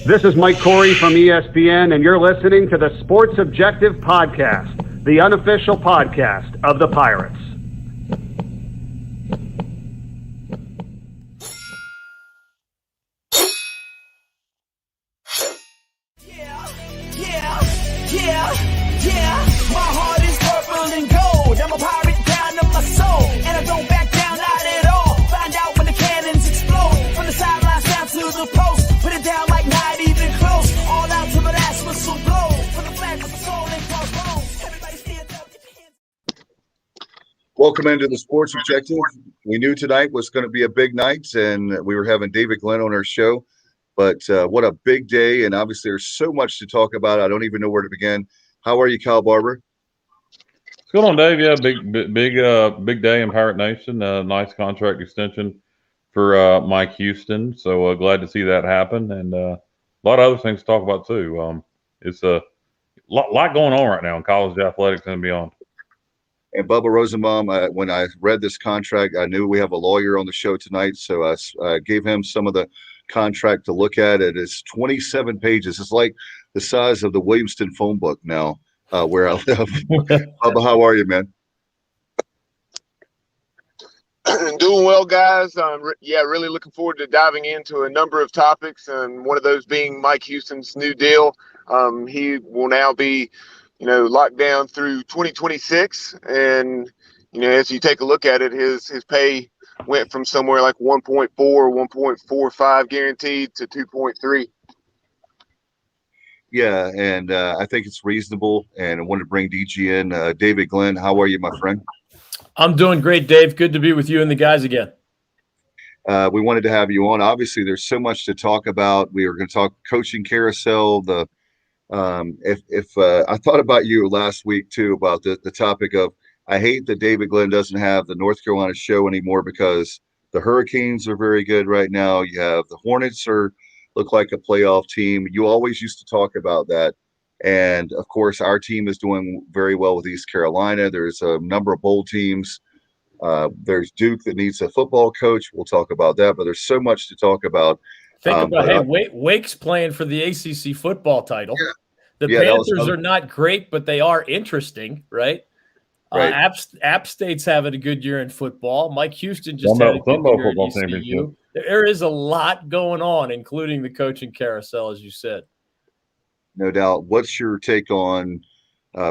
This is Mike Corey from ESPN, and you're listening to the Sports Objective Podcast, the unofficial podcast of the Pirates. My heart is purple and gold. I'm a pirate down to my soul, and I don't back down, not at all. Find out when the cannons explode. From the sidelines down to the post, put it down like not even close. All out to the last whistle blow. From the flag with the soul and crossbones. Everybody stand up, get your hands. Welcome into the Sports Objective. We knew tonight was going to be a big night, and we were having David Glenn on our show. But what a big day, and obviously there's so much to talk about. I don't even know where to begin. How are you, Kyle Barber? What's going on, Dave? Yeah, big day in Pirate Nation. Nice contract extension for Mike Houston. So glad to see that happen, and a lot of other things to talk about too. It's a lot going on right now in college athletics and beyond. And Bubba Rosenbaum, when I read this contract, I knew we have a lawyer on the show tonight, so I gave him some of the contract to look at. It is 27 pages. It's like the size of the Williamston phone book now, where I live. Bubba, how are you, man? Doing well, guys. Really looking forward to diving into a number of topics, and one of those being Mike Houston's new deal. He will now be, locked down through 2026, and as you take a look at it, his pay went from somewhere like 1.4, 1.45 guaranteed to 2.3. Yeah, and I think it's reasonable, and I wanted to bring DG in. David Glenn, how are you, my friend? I'm doing great, Dave. Good to be with you and the guys again. We wanted to have you on. Obviously, there's so much to talk about. We were going to talk coaching carousel. I thought about you last week too, about the topic of, I hate that David Glenn doesn't have the North Carolina show anymore because the Hurricanes are very good right now. You have the Hornets look like a playoff team. You always used to talk about that. And of course, our team is doing very well with East Carolina. There's a number of bowl teams. There's Duke that needs a football coach. We'll talk about that, but there's so much to talk about. Wake's playing for the ACC football title. Yeah. The Panthers are not great, but they are interesting, right? Right. App State's having a good year in football. Mike Houston just had a good year at ECU. There is a lot going on, including the coaching carousel, as you said. No doubt. What's your take on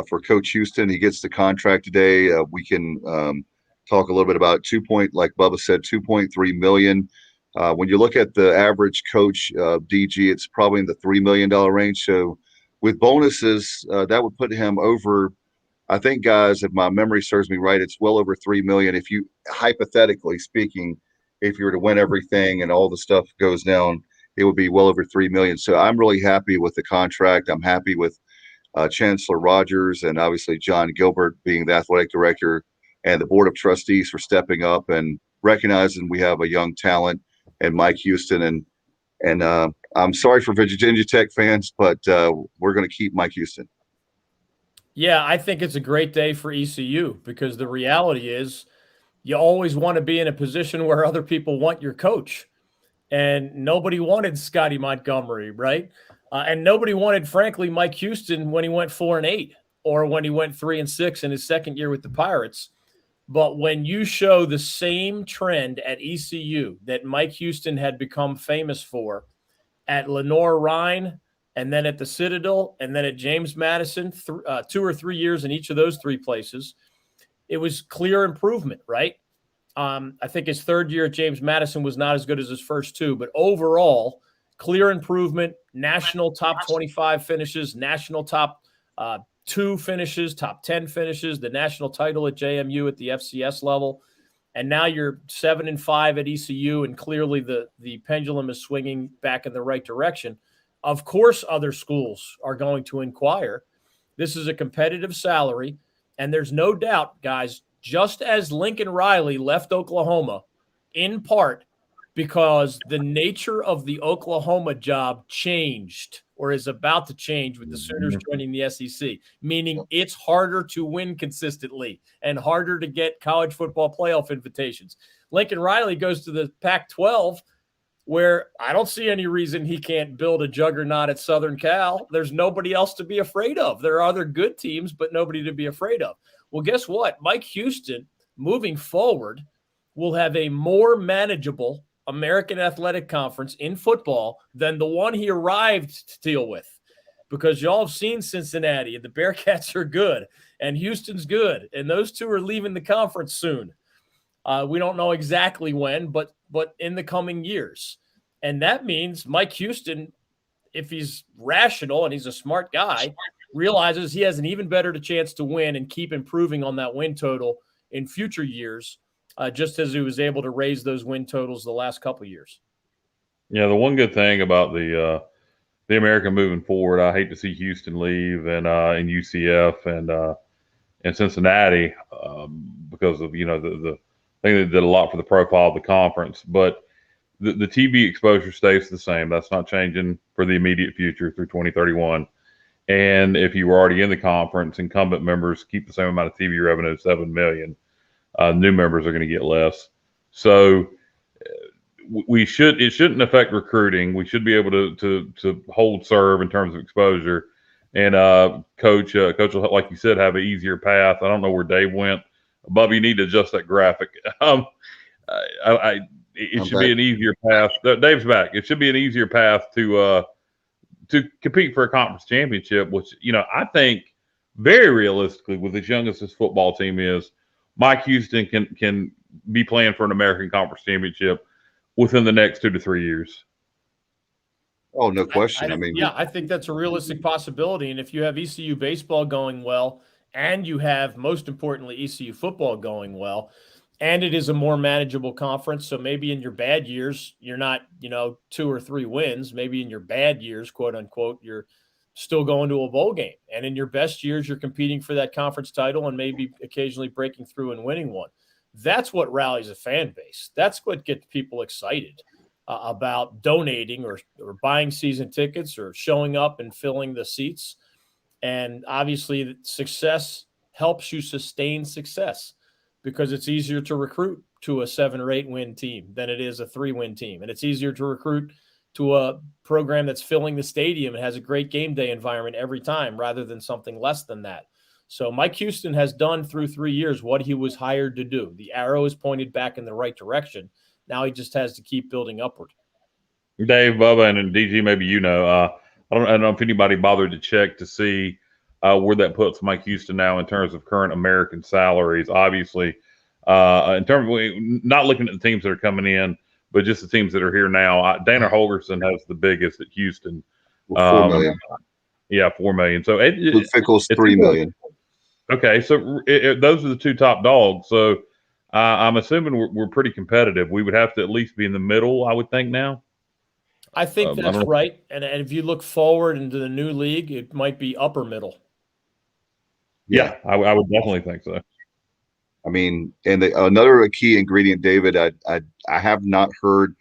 for Coach Houston? He gets the contract today. We can talk a little bit about like Bubba said, $2.3 million. When you look at the average coach, DG, it's probably in the $3 million range. So with bonuses, that would put him over. I think, guys, if my memory serves me right, it's well over $3 million. If you, hypothetically speaking, if you were to win everything and all the stuff goes down, it would be well over $3 million. So I'm really happy with the contract. I'm happy with Chancellor Rogers and obviously John Gilbert being the athletic director, and the board of trustees for stepping up and recognizing we have a young talent and Mike Houston. And I'm sorry for Virginia Tech fans, but we're going to keep Mike Houston. Yeah, I think it's a great day for ECU because the reality is you always want to be in a position where other people want your coach. And nobody wanted Scotty Montgomery, right? And nobody wanted, frankly, Mike Houston when he went 4-8 or when he went 3-6 in his second year with the Pirates. But when you show the same trend at ECU that Mike Houston had become famous for at Lenoir-Rhyne, and then at the Citadel, and then at James Madison, 2 or 3 years in each of those three places, it was clear improvement, right? I think his third year at James Madison was not as good as his first two, but overall, clear improvement, national top 25 finishes, national top 2 finishes, top 10 finishes, the national title at JMU at the FCS level. And now you're 7-5 at ECU, and clearly the pendulum is swinging back in the right direction. Of course, other schools are going to inquire. This is a competitive salary, and there's no doubt, guys, just as Lincoln Riley left Oklahoma in part because the nature of the Oklahoma job changed or is about to change with the Sooners joining the SEC, meaning it's harder to win consistently and harder to get college football playoff invitations. Lincoln Riley goes to the Pac-12 where I don't see any reason he can't build a juggernaut at Southern Cal. There's nobody else to be afraid of. There are other good teams, but nobody to be afraid of. Well, guess what? Mike Houston, moving forward, will have a more manageable American Athletic Conference in football than the one he arrived to deal with. Because y'all have seen Cincinnati, and the Bearcats are good, and Houston's good, and those two are leaving the conference soon. We don't know exactly when, but in the coming years. And that means Mike Houston, if he's rational and he's a smart guy, realizes he has an even better chance to win and keep improving on that win total in future years, just as he was able to raise those win totals the last couple of years. Yeah, the one good thing about the American moving forward, I hate to see Houston leave and UCF and Cincinnati because of the I think they did a lot for the profile of the conference, but the TV exposure stays the same. That's not changing for the immediate future through 2031. And if you were already in the conference, incumbent members keep the same amount of TV revenue, $7 million. New members are going to get less. So it shouldn't affect recruiting. We should be able to hold serve in terms of exposure. And coach will, like you said, have an easier path. I don't know where Dave went. Bubba, you need to adjust that graphic. It should be an easier path. Dave's back. It should be an easier path to compete for a conference championship, which I think very realistically, with as young as this football team is, Mike Houston can be playing for an American Conference championship within the next 2 to 3 years. Oh, no question. I think that's a realistic possibility. And if you have ECU baseball going well, and you have, most importantly, ECU football going well, and it is a more manageable conference. So maybe in your bad years, you're not, 2 or 3 wins. Maybe in your bad years, quote unquote, you're still going to a bowl game. And in your best years, you're competing for that conference title and maybe occasionally breaking through and winning one. That's what rallies a fan base. That's what gets people excited about donating or buying season tickets or showing up and filling the seats. And obviously, success helps you sustain success because it's easier to recruit to a 7 or 8 win team than it is a 3-win team. And it's easier to recruit to a program that's filling the stadium and has a great game day environment every time rather than something less than that. So Mike Houston has done through 3 years what he was hired to do. The arrow is pointed back in the right direction. Now he just has to keep building upward. Dave, Bubba, and DG, maybe I don't know if anybody bothered to check to see where that puts Mike Houston now in terms of current American salaries. Obviously, in terms of not looking at the teams that are coming in, but just the teams that are here now. Dana Holgerson has the biggest at Houston. $4 million. Yeah, $4 million. So Luke Fickell's $3 million. Okay, so those are the 2 top dogs. So I'm assuming we're pretty competitive. We would have to at least be in the middle, I would think now. I think that's right. And if you look forward into the new league, it might be upper middle. Yeah, I would definitely think so. And another key ingredient, David, I have not heard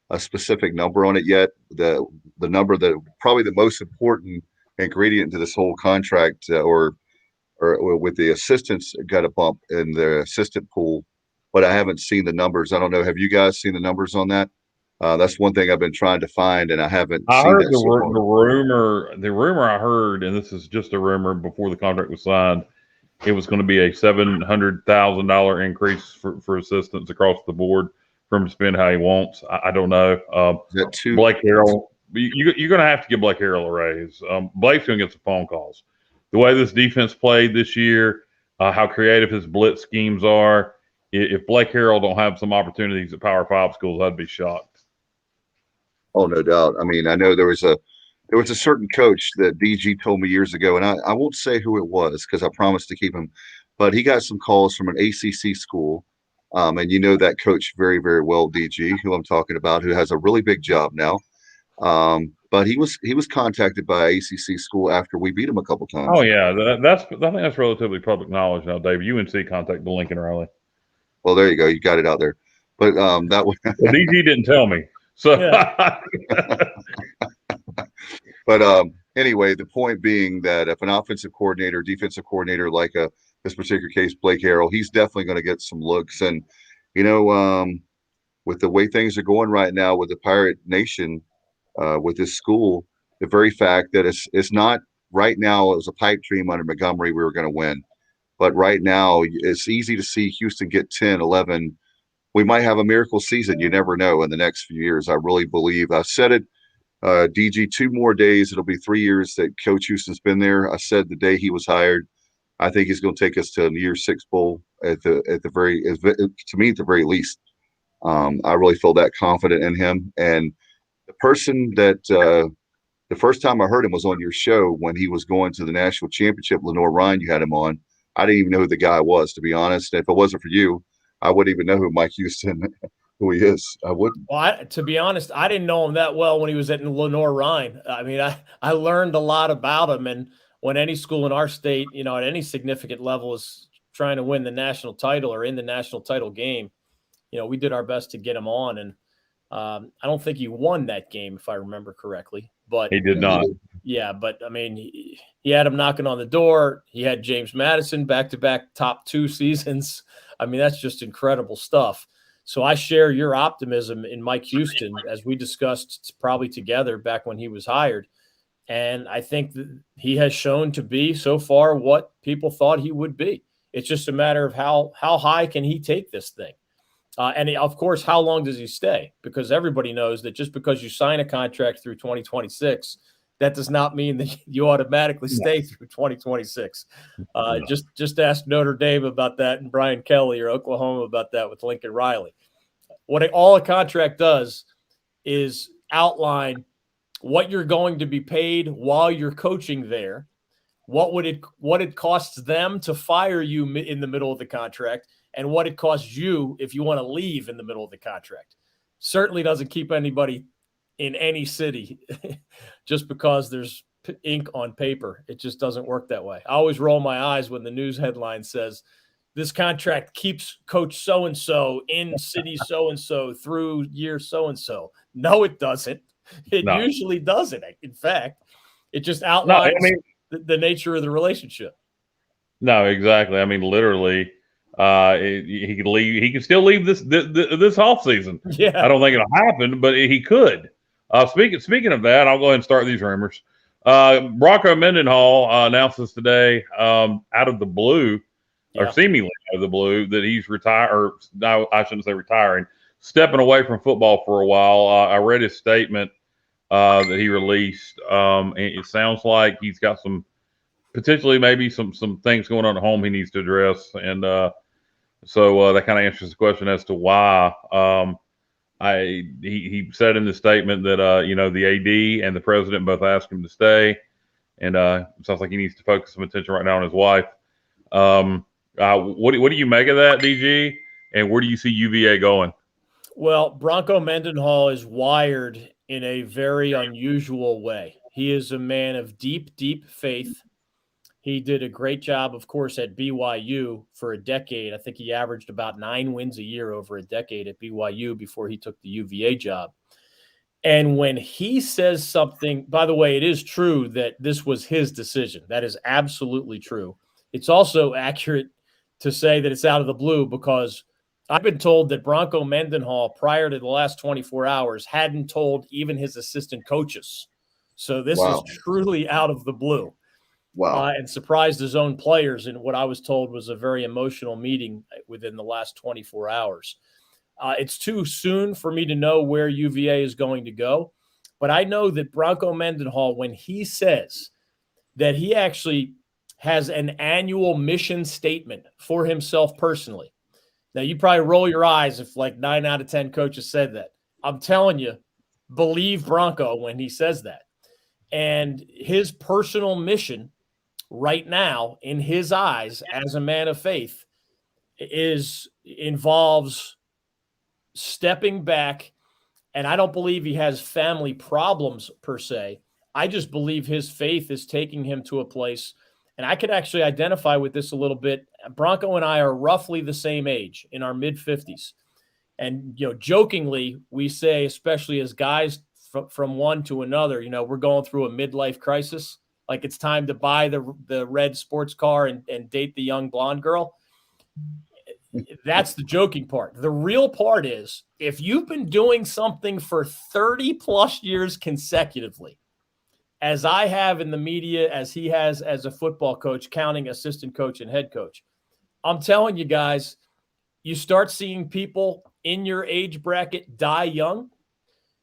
a specific number on it yet. The number that probably the most important ingredient to this whole contract or with the assistants got a bump in the assistant pool, but I haven't seen the numbers. I don't know. Have you guys seen the numbers on that? That's one thing I've been trying to find, and I haven't seen heard that. The rumor I heard, and this is just a rumor before the contract was signed, it was going to be a $700,000 increase for assistants across the board for him to spend how he wants. I don't know. Blake Harrell, you're going to have to give Blake Harrell a raise. Blake's going to get some phone calls. The way this defense played this year, how creative his blitz schemes are, if Blake Harrell don't have some opportunities at Power 5 schools, I'd be shocked. Oh, no doubt. I know there was a certain coach that DG told me years ago, and I won't say who it was because I promised to keep him, but he got some calls from an ACC school, and you know that coach very, very well, DG, who I'm talking about, who has a really big job now. But he was contacted by ACC school after we beat him a couple times. Oh yeah, I think that's relatively public knowledge now, Dave. UNC contacted the Lincoln Riley. Well, there you go. You got it out there. But that was DG didn't tell me. So, yeah. But anyway, the point being that if an offensive coordinator, defensive coordinator, like this particular case, Blake Harrell, he's definitely going to get some looks. And when with the way things are going right now with the Pirate Nation, with this school, the very fact that it's not right now, it was a pipe dream under Montgomery we were going to win. But right now, it's easy to see Houston get 10, 11. We might have a miracle season. You never know in the next few years. I really believe. I said it, DG, 2 more days. It'll be 3 years that Coach Houston's been there. I said the day he was hired, I think he's going to take us to a year 6 bowl to me, at the very least. I really feel that confident in him. And the person that the first time I heard him was on your show when he was going to the national championship. Lenore Ryan, you had him on. I didn't even know who the guy was, to be honest. And if it wasn't for you, I wouldn't even know who Mike Houston, who he is. I wouldn't. Well, to be honest, I didn't know him that well when he was at Lenore Ryan. I mean, I learned a lot about him. And when any school in our state, at any significant level is trying to win the national title or in the national title game, we did our best to get him on. And I don't think he won that game, if I remember correctly. But He did not. Yeah, but I mean, he had him knocking on the door. He had James Madison back-to-back top 2 seasons. I mean, that's just incredible stuff. So I share your optimism in Mike Houston, as we discussed probably together back when he was hired. And I think that he has shown to be so far what people thought he would be. It's just a matter of how high can he take this thing. And of course, how long does he stay? Because everybody knows that just because you sign a contract through 2026, that does not mean that you automatically stay through 2026. Just ask Notre Dame about that and Brian Kelly, or Oklahoma about that with Lincoln Riley. All a contract does is outline what you're going to be paid while you're coaching there. What it costs them to fire you in the middle of the contract, and what it costs you if you want to leave in the middle of the contract. Certainly doesn't keep anybody in any city just because there's ink on paper. It just doesn't work that way. I always roll my eyes when the news headline says, this contract keeps coach so-and-so in city so-and-so through year so-and-so. No, it doesn't. It usually doesn't. In fact, it just outlines the nature of the relationship. No, exactly. I mean, literally, he could leave. He could still leave this off season. Yeah, I don't think it'll happen, but he could. Speaking of that, I'll go ahead and start these rumors. Bronco Mendenhall announces today, out of the blue, or seemingly out of the blue, that he's retired. Or no, I shouldn't say retiring. Stepping away from football for a while. I read his statement that he released. It sounds like he's got some potentially maybe some things going on at home he needs to address, and so that kind of answers the question as to why. He said in the statement that the AD and the president both asked him to stay, and it sounds like he needs to focus some attention right now on his wife. What do you make of that, DG? And where do you see UVA going? Well, Bronco Mendenhall is wired in a very unusual way. He is a man of deep, deep faith. He did a great job, of course, at BYU for a decade. I think he averaged about 9 wins a year over a decade at BYU before he took the UVA job. And when he says something, by the way, it is true that this was his decision. That is absolutely true. It's also accurate to say that it's out of the blue, because I've been told that Bronco Mendenhall, prior to the last 24 hours, hadn't told even his assistant coaches. So this is truly out of the blue. Wow. And surprised his own players in what I was told was a very emotional meeting within the last 24 hours. It's too soon for me to know where UVA is going to go, but I know that Bronco Mendenhall, when he says that he actually has an annual mission statement for himself personally. Now, you probably roll your eyes if like 9 out of 10 coaches said that. I'm telling you, believe Bronco when he says that. And his personal mission right now, in his eyes, as a man of faith, involves stepping back. And I don't believe he has family problems per se. I just believe his faith is taking him to a place, and I could actually identify with this a little bit. Bronco and I are roughly the same age, in our mid-50s. And, jokingly, we say, especially as guys from one to another, we're going through a midlife crisis. Like it's time to buy the red sports car and date the young blonde girl. That's the joking part. The real part is if you've been doing something for 30 plus years consecutively, as I have in the media, as he has as a football coach, counting assistant coach and head coach, I'm telling you guys, you start seeing people in your age bracket die young.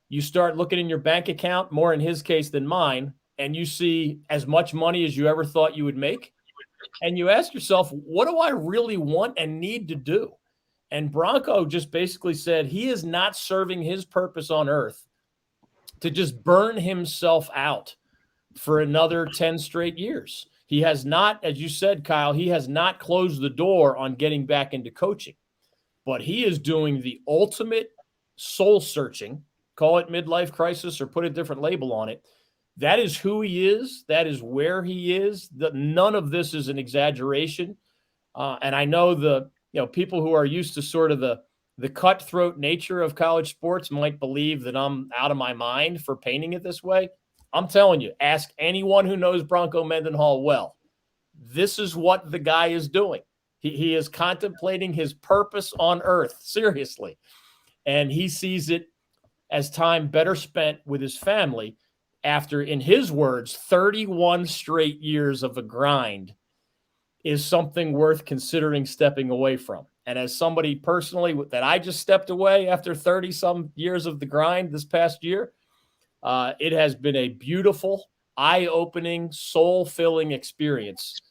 You start looking in your bank account, more in his case than mine, and you see as much money as you ever thought you would make. And you ask yourself, what do I really want and need to do? And Bronco just basically said he is not serving his purpose on earth to just burn himself out for another 10 straight years. He has not, as you said, Kyle, he has not closed the door on getting back into coaching, but he is doing the ultimate soul searching, call it midlife crisis or put a different label on it. That is who he is. That is where he is. None of this is an exaggeration. And I know people who are used to sort of the cutthroat nature of college sports might believe that I'm out of my mind for painting it this way. I'm telling you, ask anyone who knows Bronco Mendenhall well. This is what the guy is doing. He is contemplating his purpose on earth, seriously. And he sees it as time better spent with his family after, in his words, 31 straight years of a grind is something worth considering stepping away from. And as somebody personally that I just stepped away after 30 some years of the grind this past year, it has been a beautiful, eye-opening, soul-filling experience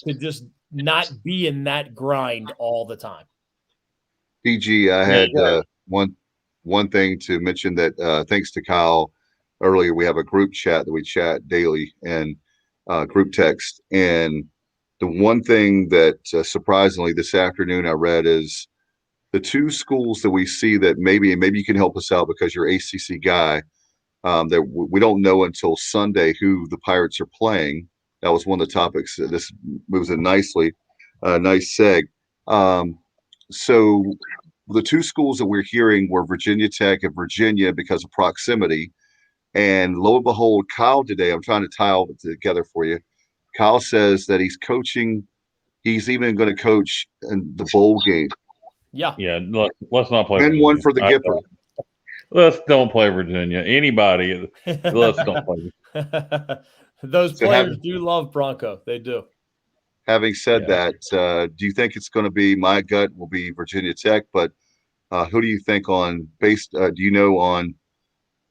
to just not be in that grind all the time. PG, I had one thing to mention that thanks to Kyle earlier, we have a group chat that we chat daily and group text. And the one thing that surprisingly this afternoon I read is the two schools that we see that maybe you can help us out because you're ACC guy, that we don't know until Sunday who the Pirates are playing. That was one of the topics. This moves in nicely. Nice seg. So the two schools that we're hearing were Virginia Tech and Virginia because of proximity. And lo and behold, Kyle today, I'm trying to tie all of it together for you. Kyle says that he's coaching. He's even going to coach in the bowl game. Yeah. Yeah. Let's not play. And one for the Gipper. Let's don't play Virginia. Anybody. Let's don't play. Those players do love Bronco. They do. Having said that, do you think it's going to be, my gut will be Virginia Tech, but who do you think on do you know on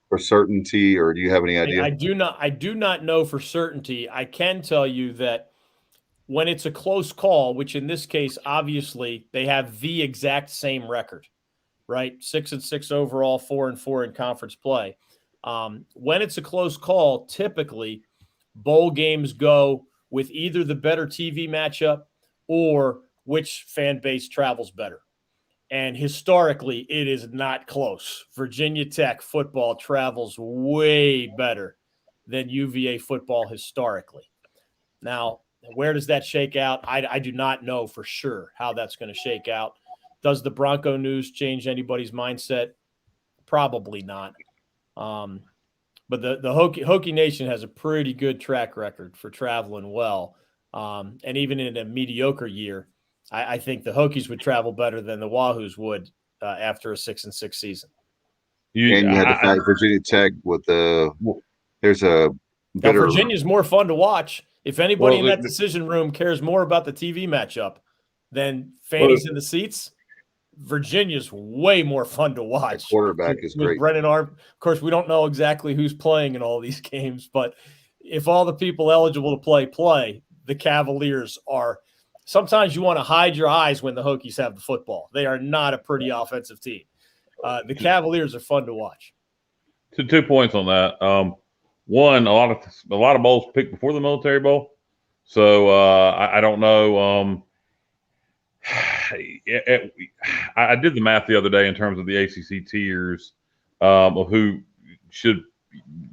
for certainty, or do you have any idea? I do not know for certainty. I can tell you that when it's a close call, which in this case, obviously they have the exact same record, right? 6-6 overall, 4-4 in conference play. When it's a close call, typically bowl games go with either the better TV matchup or which fan base travels better. And historically, it is not close. Virginia Tech football travels way better than UVA football historically. Now, where does that shake out? I do not know for sure how that's going to shake out. Does the Bronco news change anybody's mindset? Probably not. But the Hokie Nation has a pretty good track record for traveling well. And even in a mediocre year, I think the Hokies would travel better than the Wahoos would after a 6-6 season. You had the fact Virginia Tech with there's a bitter. Now, Virginia's more fun to watch. If anybody in that decision room cares more about the TV matchup than fannies in the seats, Virginia's way more fun to watch. The quarterback is great. Brennan Arm. Of course, we don't know exactly who's playing in all these games, but if all the people eligible to play, the Cavaliers are. Sometimes you want to hide your eyes when the Hokies have the football. They are not a pretty offensive team. The Cavaliers are fun to watch. 2 points on that. One, a lot of bowls picked before the Military Bowl, so I don't know. I did the math the other day in terms of the ACC tiers of who should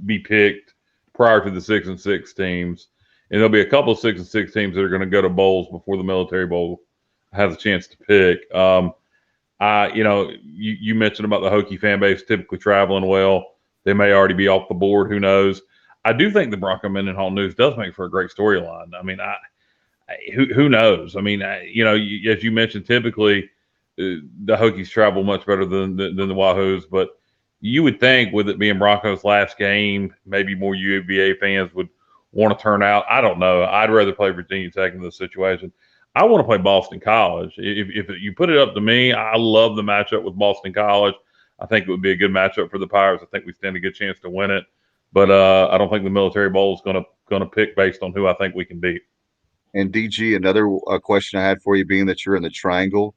be picked prior to the 6-6 teams. And there'll be a couple of 6-6 teams that are going to go to bowls before the Military Bowl has a chance to pick. You mentioned about the Hokie fan base typically traveling well. They may already be off the board. Who knows? I do think the Bronco Mendenhall news does make for a great storyline. I mean, who knows? I mean, as you mentioned, typically the Hokies travel much better than the Wahoos, but you would think with it being Broncos' last game, maybe more UVA fans would want to turn out. I don't know. I'd rather play Virginia Tech in this situation. I want to play Boston College. If you put it up to me, I love the matchup with Boston College. I think it would be a good matchup for the Pirates. I think we stand a good chance to win it. But I don't think the Military Bowl is going to pick based on who I think we can beat. And DG, another question I had for you, being that you're in the Triangle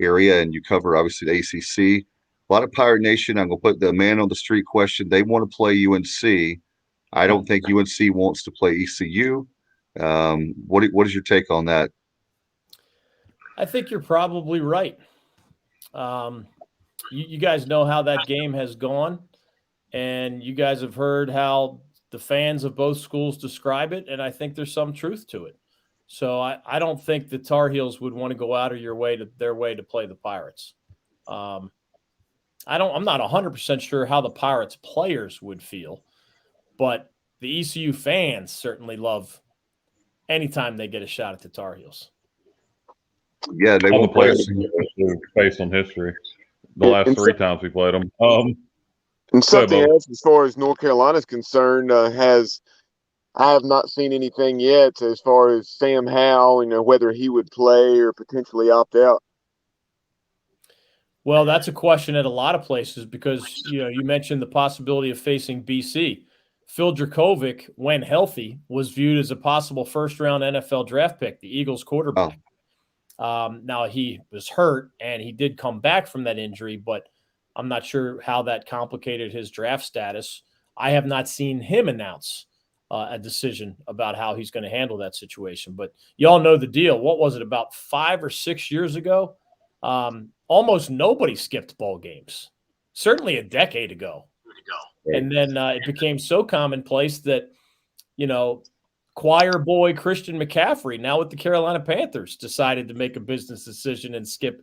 area and you cover obviously the ACC, a lot of Pirate Nation. I'm going to put the man on the street question. They want to play UNC. I don't think UNC wants to play ECU. What is your take on that? I think you're probably right. You guys know how that game has gone, and you guys have heard how the fans of both schools describe it, and I think there's some truth to it. So I don't think the Tar Heels would want to go out of their way to play the Pirates. I'm not 100% sure how the Pirates players would feel, but the ECU fans certainly love anytime they get a shot at the Tar Heels. Yeah, they won't play us based on history. The last three times we played them. And something else, as far as North Carolina is concerned, I have not seen anything yet as far as Sam Howell, whether he would play or potentially opt out. Well, that's a question at a lot of places because, you mentioned the possibility of facing BC. Phil Dracovic, when healthy, was viewed as a possible first-round NFL draft pick, the Eagles quarterback. Now, he was hurt, and he did come back from that injury, but I'm not sure how that complicated his draft status. I have not seen him announce a decision about how he's going to handle that situation. But you all know the deal. What was it, about 5 or 6 years ago? Almost nobody skipped bowl games, certainly a decade ago. And then it became so commonplace that, choir boy Christian McCaffrey, now with the Carolina Panthers, decided to make a business decision and skip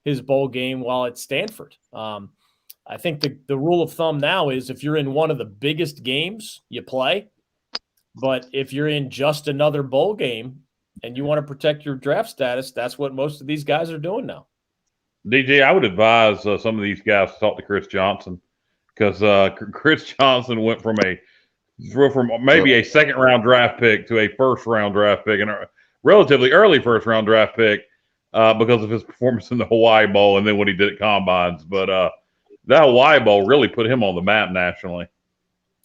his bowl game while at Stanford. I think the rule of thumb now is if you're in one of the biggest games, you play. But if you're in just another bowl game and you want to protect your draft status, that's what most of these guys are doing now. DJ, I would advise some of these guys to talk to Chris Johnson because Chris Johnson went from maybe a second-round draft pick to a first-round draft pick and a relatively early first-round draft pick because of his performance in the Hawaii Bowl and then what he did at Combines. But that Hawaii Bowl really put him on the map nationally.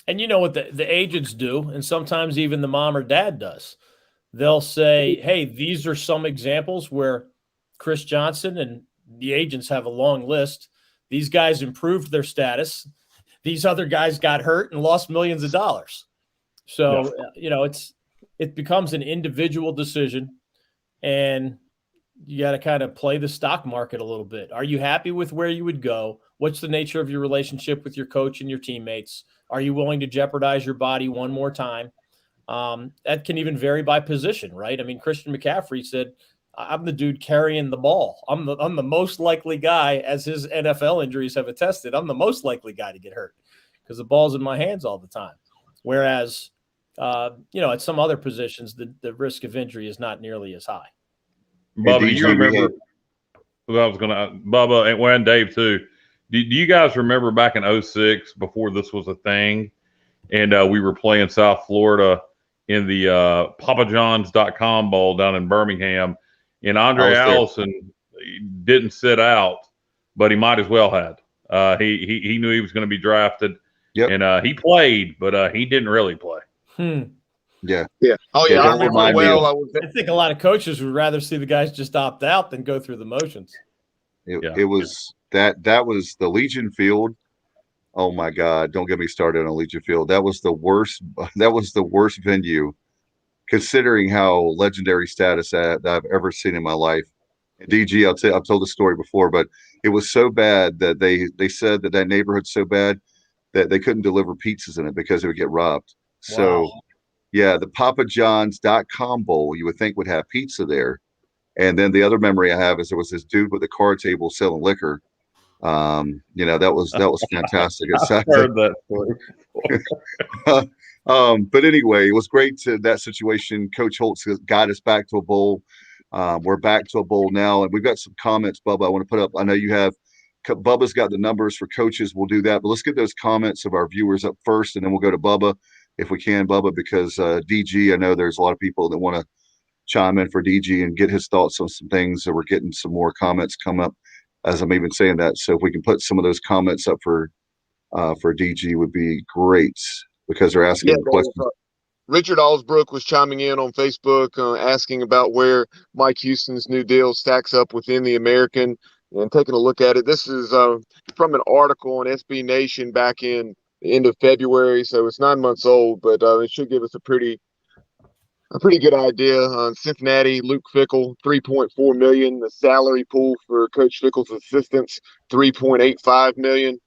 And you know what the agents do, and sometimes even the mom or dad does. They'll say, hey, these are some examples where Chris Johnson, and the agents have a long list, these guys improved their status. These other guys got hurt and lost millions of dollars. So, it becomes an individual decision, and you got to kind of play the stock market a little bit. Are you happy with where you would go? What's the nature of your relationship with your coach and your teammates? Are you willing to jeopardize your body one more time? That can even vary by position, right? I mean, Christian McCaffrey said, I'm the dude carrying the ball. I'm the most likely guy, as his NFL injuries have attested. I'm the most likely guy to get hurt because the ball's in my hands all the time. Whereas, at some other positions, the risk of injury is not nearly as high. Bubba, you remember Bubba and Dave too. Do you guys remember back in 2006 before this was a thing and we were playing South Florida in the papajohns.com bowl down in Birmingham, and Andre Allison didn't sit out, but he might as well had. He knew he was going to be drafted, and he played, but he didn't really play. Yeah. Oh, yeah. I remember well. I think a lot of coaches would rather see the guys just opt out than go through the motions. It was that was the Legion Field. Oh my God! Don't get me started on Legion Field. That was the worst. That was the worst venue, considering how legendary status that I've ever seen in my life. And DG, I've told the story before, but it was so bad that they said that neighborhood's so bad that they couldn't deliver pizzas in it because it would get robbed. Wow. So, yeah, the papajohns.com bowl you would think would have pizza there. And then the other memory I have is there was this dude with a card table selling liquor. That was fantastic. I've heard that story. But anyway, it was great to that situation. Coach Holtz got us back to a bowl. We're back to a bowl now, and we've got some comments, Bubba, I want to put up. I know you have Bubba's got the numbers for coaches. We'll do that, but let's get those comments of our viewers up first, and then we'll go to Bubba if we can, Bubba, because DG, I know there's a lot of people that want to chime in for DG and get his thoughts on some things. So we're getting some more comments come up as I'm even saying that. So if we can put some of those comments up for DG would be great because they're asking questions. Richard Allsbrook was chiming in on Facebook asking about where Mike Houston's new deal stacks up within the American and taking a look at it. This is from an article on SB Nation back in the end of February, so it's 9 months old, but it should give us a pretty good idea. Cincinnati, Luke Fickell, $3.4 million. The salary pool for Coach Fickell's assistants, $3.85 million.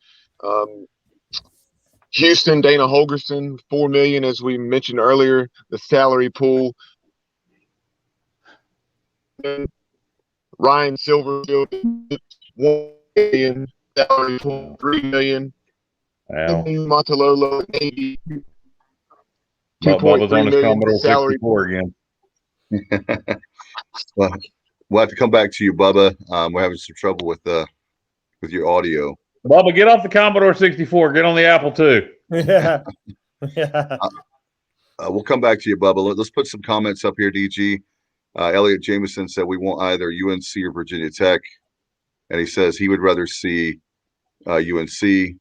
Houston, Dana Holgerson, $4 million, as we mentioned earlier. The salary pool. Ryan Silverfield, $1 million. Salary pool, $3 million. Wow. Montalolo, Navy, Bubba's on his million, Commodore salary 64 again. Well, we'll have to come back to you, Bubba. We're having some trouble with your audio. Bubba, get off the Commodore 64. Get on the Apple II. Yeah. We'll come back to you, Bubba. Let's put some comments up here, DG. Elliot Jameson said we want either UNC or Virginia Tech, and he says he would rather see UNC.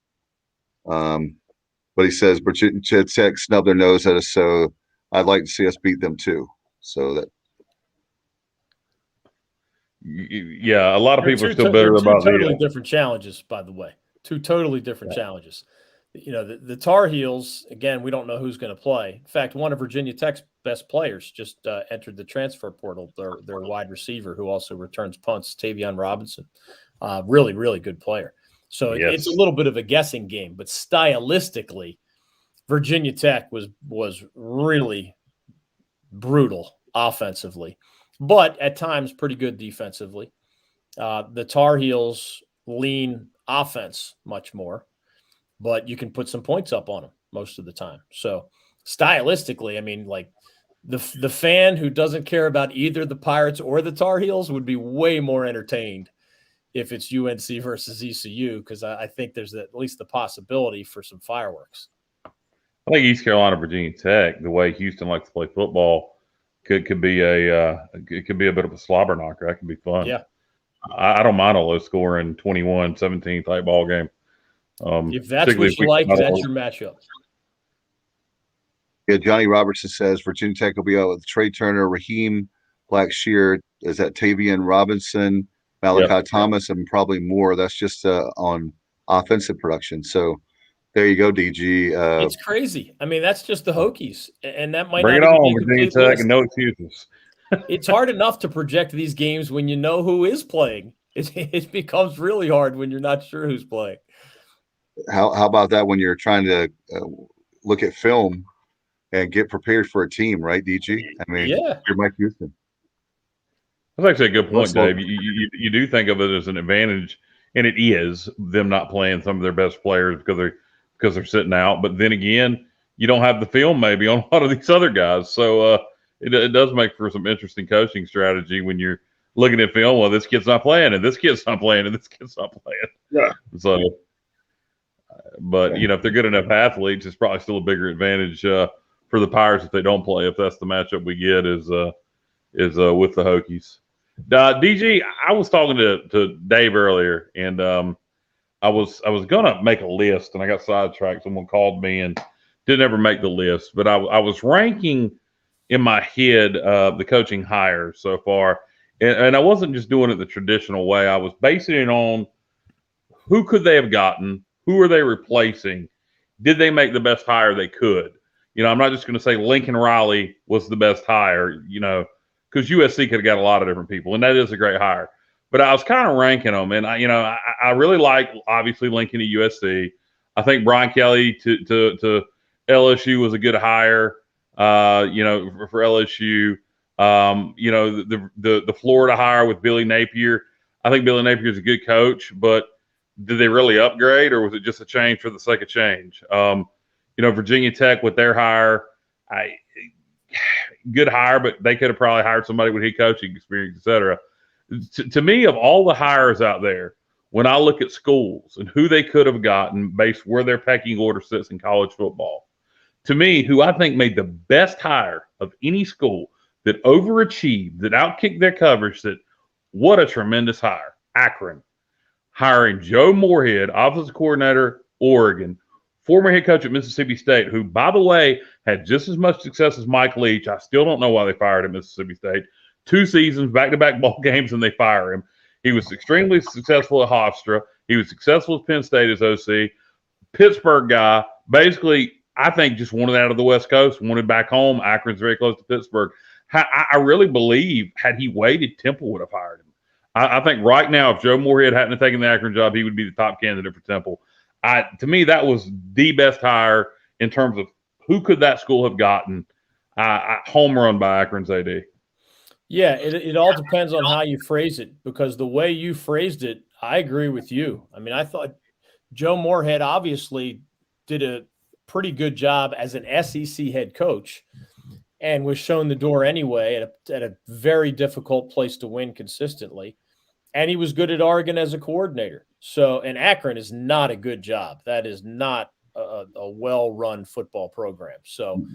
But he says Virginia Tech snubbed their nose at us, so I'd like to see us beat them too. So that. Yeah, a lot of people are still bitter about totally different challenges, by the way. Two totally different challenges. You know, the Tar Heels, again, we don't know who's going to play. In fact, one of Virginia Tech's best players just entered the transfer portal, their wide receiver who also returns punts, Tavion Robinson. Really, really good player. So it's a little bit of a guessing game, but stylistically, Virginia Tech was really brutal offensively, but at times pretty good defensively. The Tar Heels lean offense much more, but you can put some points up on them most of the time. So stylistically, I mean, like the fan who doesn't care about either the Pirates or the Tar Heels would be way more entertained if it's UNC versus ECU, because I think there's at least the possibility for some fireworks. I think East Carolina, Virginia Tech, the way Houston likes to play football, could be it could be a bit of a slobber knocker. That could be fun. Yeah, I don't mind a low scoring 21-17 type ball game. If that's what you like, that's your matchup. Yeah, Johnny Robertson says Virginia Tech will be out with Trey Turner, Raheem Blackshear. Is that Tavion Robinson, Malachi Thomas, and probably more. That's just on offensive production. So there you go, DG. It's crazy. I mean, that's just the Hokies, and that might bring not it even on, be Virginia Tech, and no excuses. It's hard enough to project these games when you know who is playing. It becomes really hard when you're not sure who's playing. How about that when you're trying to look at film and get prepared for a team, right, DG? I mean, you're Mike Houston. That's actually a good point, Dave. You do think of it as an advantage, and it is them not playing some of their best players because they're sitting out. But then again, you don't have the film maybe on a lot of these other guys, so it does make for some interesting coaching strategy when you're looking at film. Well, this kid's not playing, and this kid's not playing, and this kid's not playing. Yeah. So, but you know, if they're good enough athletes, it's probably still a bigger advantage for the Pirates if they don't play. If that's the matchup we get, is with the Hokies. DG, I was talking to Dave earlier, and I was gonna make a list, and I got sidetracked. Someone called me and didn't ever make the list, but I was ranking in my head the coaching hires so far, and I wasn't just doing it the traditional way. I was basing it on who could they have gotten, who are they replacing, did they make the best hire they could. You know, I'm not just going to say Lincoln Riley was the best hire, you know, because USC could have got a lot of different people, and that is a great hire. But I was kind of ranking them, and I really like obviously Lincoln at USC. I think Brian Kelly to LSU was a good hire. For LSU, the Florida hire with Billy Napier. I think Billy Napier is a good coach, but did they really upgrade, or was it just a change for the sake of change? Virginia Tech with their hire, good hire, but they could have probably hired somebody with head coaching experience, et cetera. To me, of all the hires out there, when I look at schools and who they could have gotten based where their pecking order sits in college football, to me, who I think made the best hire of any school that overachieved, that outkicked their coverage, that what a tremendous hire, Akron. Hiring Joe Moorhead, offensive coordinator, Oregon, former head coach at Mississippi State, who, by the way, had just as much success as Mike Leach. I still don't know why they fired him at Mississippi State. 2 seasons, back-to-back bowl games, and they fire him. He was extremely successful at Hofstra. He was successful at Penn State as OC. Pittsburgh guy, basically, I think just wanted out of the West Coast, wanted back home. Akron's very close to Pittsburgh. I really believe had he waited, Temple would have hired him. I think right now, if Joe Moorhead hadn't taken the Akron job, he would be the top candidate for Temple. To me, that was the best hire in terms of who could that school have gotten. Home run by Akron's AD. Yeah, it all depends on how you phrase it, because the way you phrased it, I agree with you. I mean, I thought Joe Moorhead obviously did a pretty good job as an SEC head coach and was shown the door anyway at a very difficult place to win consistently. And he was good at Oregon as a coordinator. So, and Akron is not a good job. That is not a well-run football program. So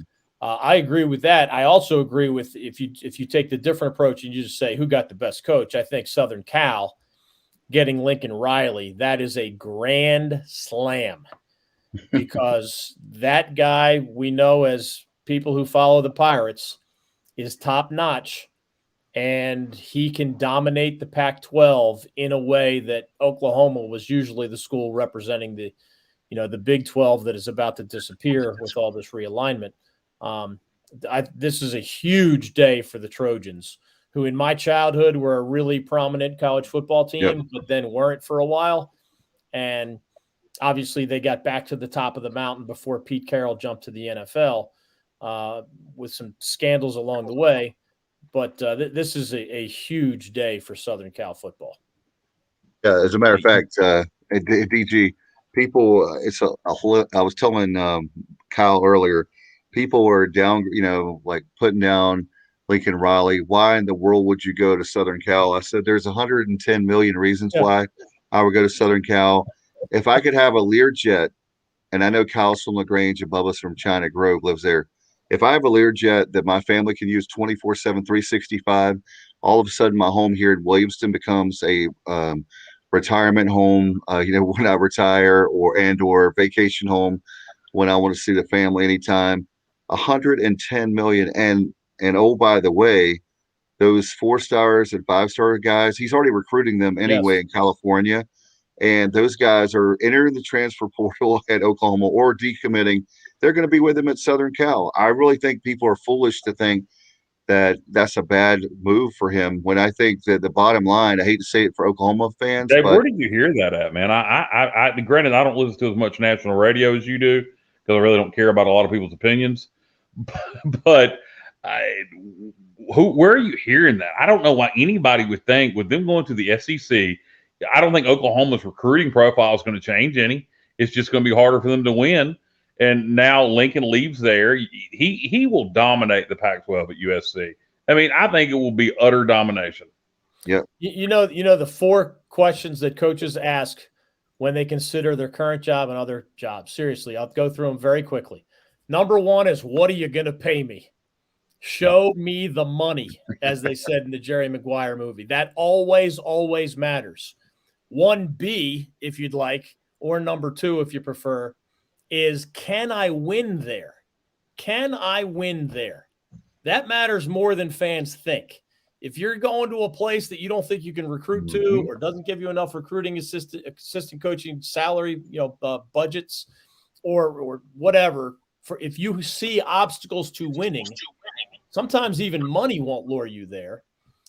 I agree with that. I also agree with if you take the different approach and you just say who got the best coach, I think Southern Cal getting Lincoln Riley, that is a grand slam because that guy we know as people who follow the Pirates is top-notch. And he can dominate the Pac-12 in a way that Oklahoma was usually the school representing the Big 12 that is about to disappear with all this realignment. This is a huge day for the Trojans, who in my childhood were a really prominent college football team, but then weren't for a while. And obviously they got back to the top of the mountain before Pete Carroll jumped to the NFL with some scandals along the way. But this is a huge day for Southern Cal football. Yeah, as a matter of fact, DG, people, I was telling Kyle earlier, people are down, like putting down Lincoln Riley. Why in the world would you go to Southern Cal? I said, there's 110 million reasons why I would go to Southern Cal. If I could have a Learjet, and I know Kyle's from LaGrange and Bubba's from China Grove lives there. If I have a Learjet that my family can use 24/7, 365, all of a sudden my home here in Williamston becomes a retirement home, when I retire or vacation home when I want to see the family anytime. 110 million. And oh, by the way, those 4-stars and 5-star guys, he's already recruiting them anyway in California. And those guys are entering the transfer portal at Oklahoma or decommitting. They're going to be with him at Southern Cal. I really think people are foolish to think that that's a bad move for him, when I think that the bottom line, I hate to say it for Oklahoma fans. Dave, where did you hear that at, man? I granted, I don't listen to as much national radio as you do because I really don't care about a lot of people's opinions. But where are you hearing that? I don't know why anybody would think with them going to the SEC. I don't think Oklahoma's recruiting profile is going to change any. It's just going to be harder for them to win. And now Lincoln leaves there. He will dominate the Pac-12 at USC. I mean, I think it will be utter domination. Yeah. You know the 4 questions that coaches ask when they consider their current job and other jobs. Seriously, I'll go through them very quickly. Number 1 is, what are you going to pay me? Show me the money, as they said in the Jerry Maguire movie. That always, always matters. 1B, if you'd like, or number 2, if you prefer, is, can I win there? Can I win there? That matters more than fans think. If you're going to a place that you don't think you can recruit to, or doesn't give you enough recruiting assistant coaching salary, budgets, or whatever, if you see obstacles to winning, sometimes even money won't lure you there.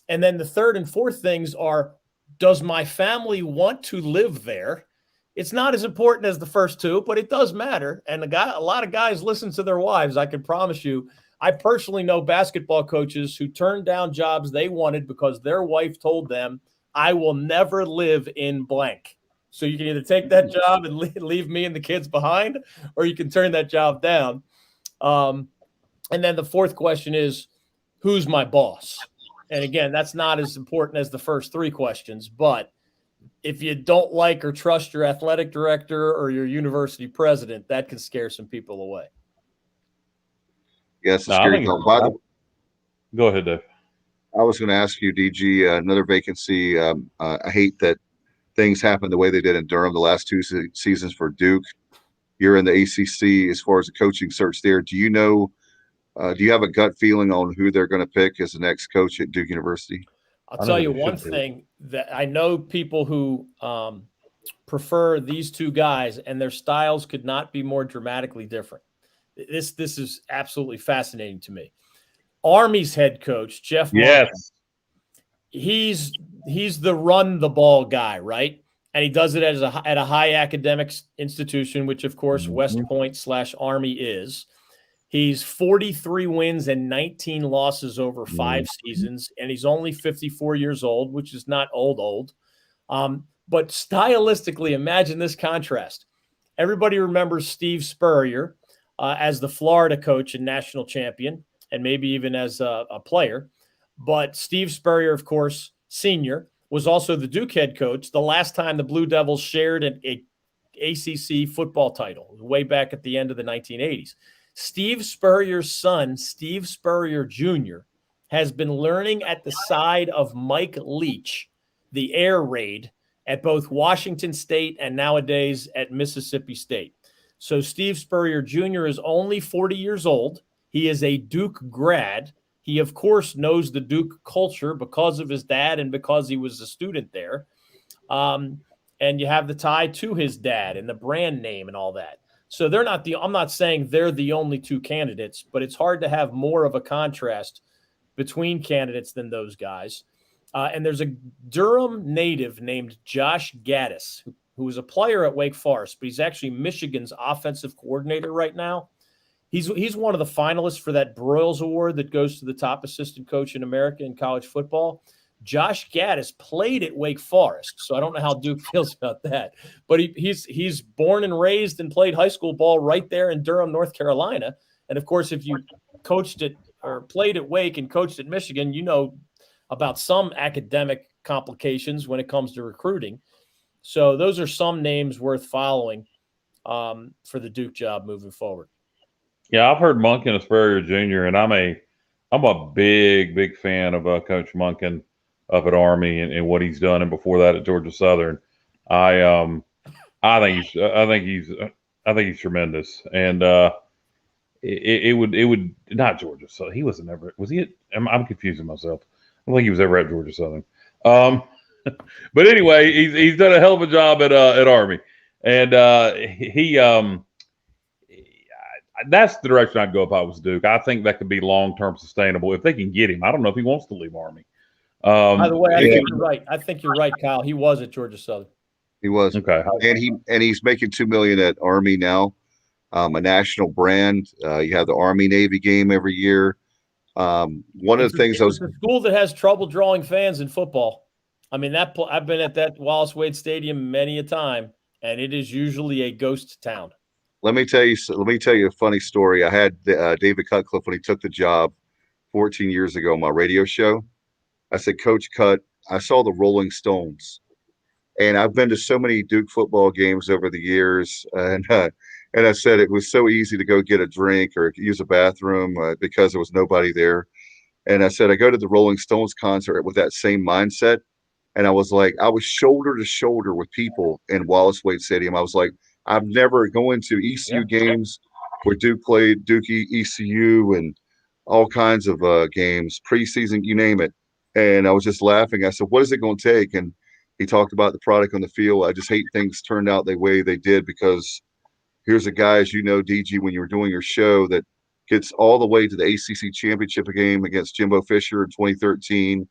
And then the 3rd and 4th things are, does my family want to live there? It's not as important as the first 2, but it does matter. And a lot of guys listen to their wives. I can promise you, I personally know basketball coaches who turned down jobs they wanted because their wife told them, I will never live in blank. So you can either take that job and leave me and the kids behind, or you can turn that job down. And then the fourth question is, who's my boss? And again, that's not as important as the first three questions, but if you don't like or trust your athletic director or your university president, that can scare some people away. Yeah, it's a No, scary thought. Go ahead, Dave. I was going to ask you, DG, another vacancy. I hate that things happen the way they did in Durham the last two seasons for Duke. You're in the ACC as far as the coaching search there. Do you know? Do you have a gut feeling on who they're going to pick as the next coach at Duke University? I'll tell you one thing that I know people who prefer these two guys, and their styles could not be more dramatically different. This is absolutely fascinating to me. Army's head coach, Jeff Monken, he's the run the ball guy, right? And he does it at a high academic institution, which of course West Point / Army is. He's 43 wins and 19 losses over 5 seasons, and he's only 54 years old, which is not old. But stylistically, imagine this contrast. Everybody remembers Steve Spurrier as the Florida coach and national champion, and maybe even as a player. But Steve Spurrier, of course, senior, was also the Duke head coach the last time the Blue Devils shared an ACC football title, way back at the end of the 1980s. Steve Spurrier's son, Steve Spurrier Jr., has been learning at the side of Mike Leach, the air raid at both Washington State and nowadays at Mississippi State. So Steve Spurrier Jr. is only 40 years old. He is a Duke grad. He, of course, knows the Duke culture because of his dad and because he was a student there. And you have the tie to his dad and the brand name and all that. So I'm not saying they're the only two candidates, but it's hard to have more of a contrast between candidates than those guys. And there's a Durham native named Josh Gaddis, who was a player at Wake Forest, but he's actually Michigan's offensive coordinator right now. He's one of the finalists for that Broyles Award that goes to the top assistant coach in America in college football. Josh Gaddis played at Wake Forest, so I don't know how Duke feels about that. But he's born and raised and played high school ball right there in Durham, North Carolina. And, of course, if you coached it or played at Wake and coached at Michigan, you know about some academic complications when it comes to recruiting. So those are some names worth following for the Duke job moving forward. Yeah, I've heard Monken and Spurrier Jr., and I'm a big fan of Coach Monken up at Army and what he's done, and before that at Georgia Southern. I think he's tremendous, and it would not Georgia. So he wasn't ever, was he? I'm confusing myself. I don't think he was ever at Georgia Southern. But anyway, he's done a hell of a job at Army, and that's the direction I'd go if I was Duke. I think that could be long-term sustainable if they can get him. I don't know if he wants to leave Army. By the way, I think you're right. I think you're right, Kyle. He was at Georgia Southern. He was. Okay. And he's making $2 million at Army now, a national brand. You have the Army Navy game every year. One of the things it's a school that has trouble drawing fans in football. I mean, I've been at that Wallace Wade Stadium many a time, and it is usually a ghost town. Let me tell you a funny story. I had David Cutcliffe when he took the job 14 years ago on my radio show. I said, Coach Cut, I saw the Rolling Stones, and I've been to so many Duke football games over the years, and I said it was so easy to go get a drink or use a bathroom because there was nobody there. And I said I go to the Rolling Stones concert with that same mindset, and I was shoulder to shoulder with people in Wallace Wade Stadium. I was like, I've never going to ECU games where Duke played Duke ECU and all kinds of games, preseason, you name it. And I was just laughing. I said, what is it going to take? And he talked about the product on the field. I just hate things turned out the way they did, because here's a guy, as you know, DG, when you were doing your show, that gets all the way to the ACC championship game against Jimbo Fisher in 2013.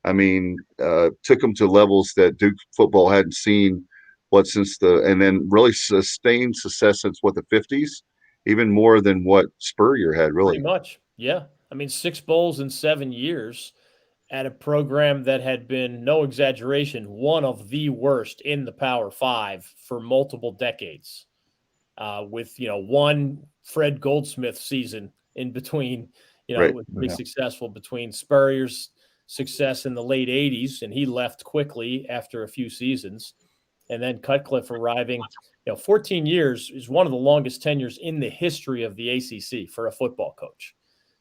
I mean, took them to levels that Duke football hadn't seen and then really sustained success since the 50s, even more than what Spurrier had, really. Pretty much, yeah. I mean, 6 bowls in 7 years. at a program that had been, no exaggeration, one of the worst in the Power Five for multiple decades, with one Fred Goldsmith season in between. Right. It was pretty successful between Spurrier's success in the late 80s, and he left quickly after a few seasons, and then Cutcliffe arriving. 14 years is one of the longest tenures in the history of the ACC for a football coach.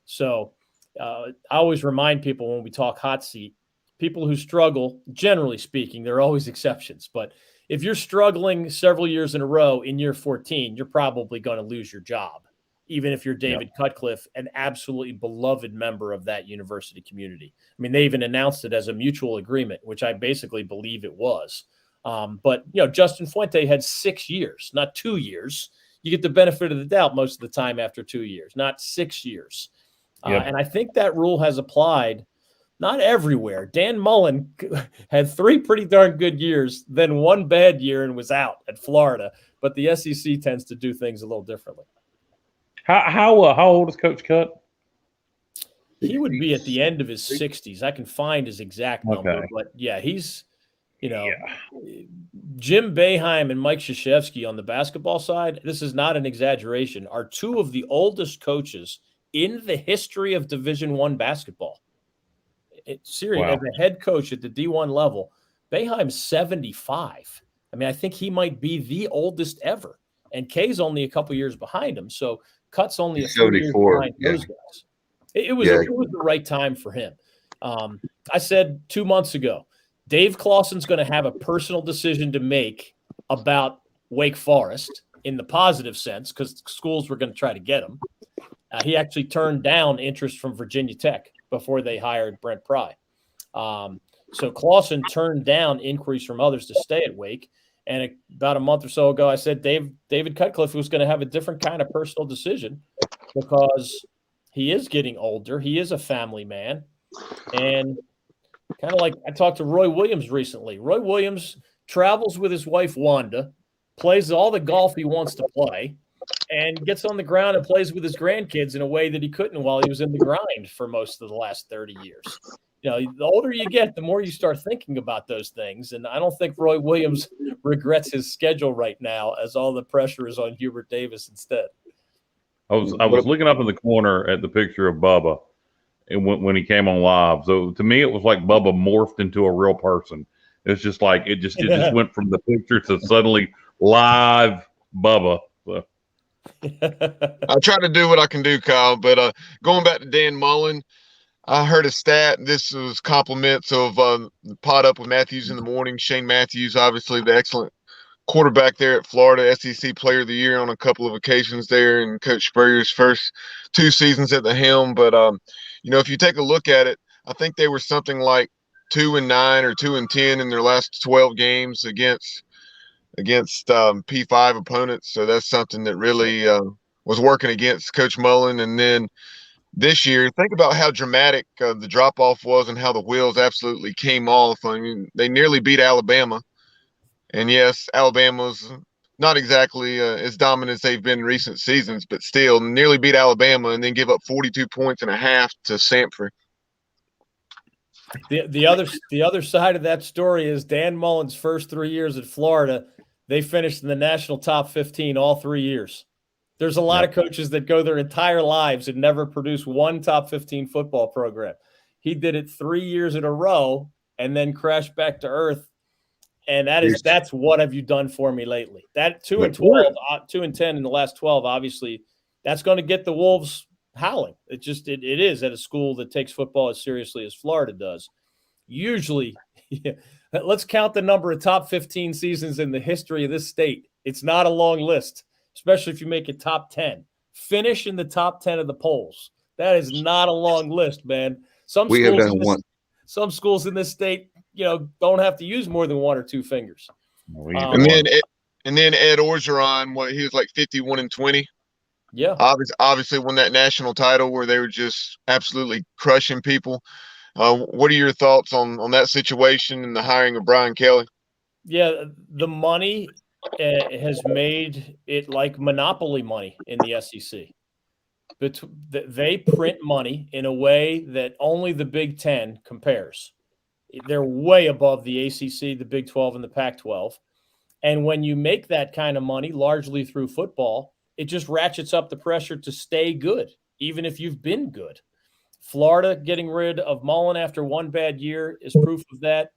So I always remind people when we talk hot seat, people who struggle, generally speaking, there are always exceptions, but if you're struggling several years in a row in year 14, you're probably going to lose your job, even if you're David Cutcliffe, an absolutely beloved member of that university community. I mean, they even announced it as a mutual agreement, which I basically believe it was. But Justin Fuente had 6 years, not 2 years. You get the benefit of the doubt most of the time after 2 years, not 6 years. And I think that rule has applied not everywhere. Dan Mullen had 3 pretty darn good years, then 1 bad year and was out at Florida. But the SEC tends to do things a little differently. How old is Coach Cut? He would be at the end of his 60s. I can find his exact number, but he's, Jim Boeheim and Mike Krzyzewski on the basketball side, this is not an exaggeration, are 2 of the oldest coaches in the history of Division I basketball. Seriously, as a head coach at the D1 level, Boeheim's 75. I mean, I think he might be the oldest ever, and Kay's only a couple years behind him. So Cut's only a few years behind those guys. It was the right time for him. I said 2 months ago, Dave Clawson's going to have a personal decision to make about Wake Forest in the positive sense because schools were going to try to get him. He actually turned down interest from Virginia Tech before they hired Brent Pry. So Clawson turned down inquiries from others to stay at Wake. And about a month or so ago, I said David Cutcliffe was going to have a different kind of personal decision because he is getting older. He is a family man. And kind of like I talked to Roy Williams recently. Roy Williams travels with his wife, Wanda, plays all the golf he wants to play, and gets on the ground and plays with his grandkids in a way that he couldn't while he was in the grind for most of the last 30 years. The older you get, the more you start thinking about those things. And I don't think Roy Williams regrets his schedule right now as all the pressure is on Hubert Davis instead. I was looking up in the corner at the picture of Bubba and when he came on live. So to me, it was like Bubba morphed into a real person. It's just like it just went from the picture to suddenly live Bubba. So. I try to do what I can do, Kyle. But going back to Dan Mullen, I heard a stat. This was compliments of Pot Up with Matthews in the morning. Shane Matthews, obviously the excellent quarterback there at Florida, SEC Player of the Year on a couple of occasions there, and Coach Spurrier's first 2 seasons at the helm. But if you take a look at it, I think they were something like 2-9 or 2-10 in their last 12 games against P5 opponents. So that's something that really was working against Coach Mullen. And then this year, think about how dramatic the drop-off was and how the wheels absolutely came off. I mean, they nearly beat Alabama. And yes, Alabama's not exactly as dominant as they've been in recent seasons, but still nearly beat Alabama and then give up 42 points and a half to Samford. The other side of that story is Dan Mullen's first 3 years at Florida, they finished in the national top 15 all 3 years. There's a lot of coaches that go their entire lives and never produce one top 15 football program. He did it 3 years in a row and then crashed back to earth. And that's what have you done for me lately? That 2-12, 2-10 in the last 12, obviously, that's going to get the Wolves howling. It is at a school that takes football as seriously as Florida does. Usually, let's count the number of top 15 seasons in the history of this state. It's not a long list, especially if you make it top 10. Finish in the top 10 of the polls. That is not a long list, man. Some schools in this state, don't have to use more than 1 or 2 fingers. And then Ed Orgeron, he was like 51-20. Yeah, obviously won that national title where they were just absolutely crushing people. What are your thoughts on that situation and the hiring of Brian Kelly? Yeah, the money has made it like monopoly money in the SEC. They print money in a way that only the Big Ten compares. They're way above the ACC, the Big 12, and the Pac-12. And when you make that kind of money, largely through football, it just ratchets up the pressure to stay good, even if you've been good. Florida getting rid of Mullen after one bad year is proof of that.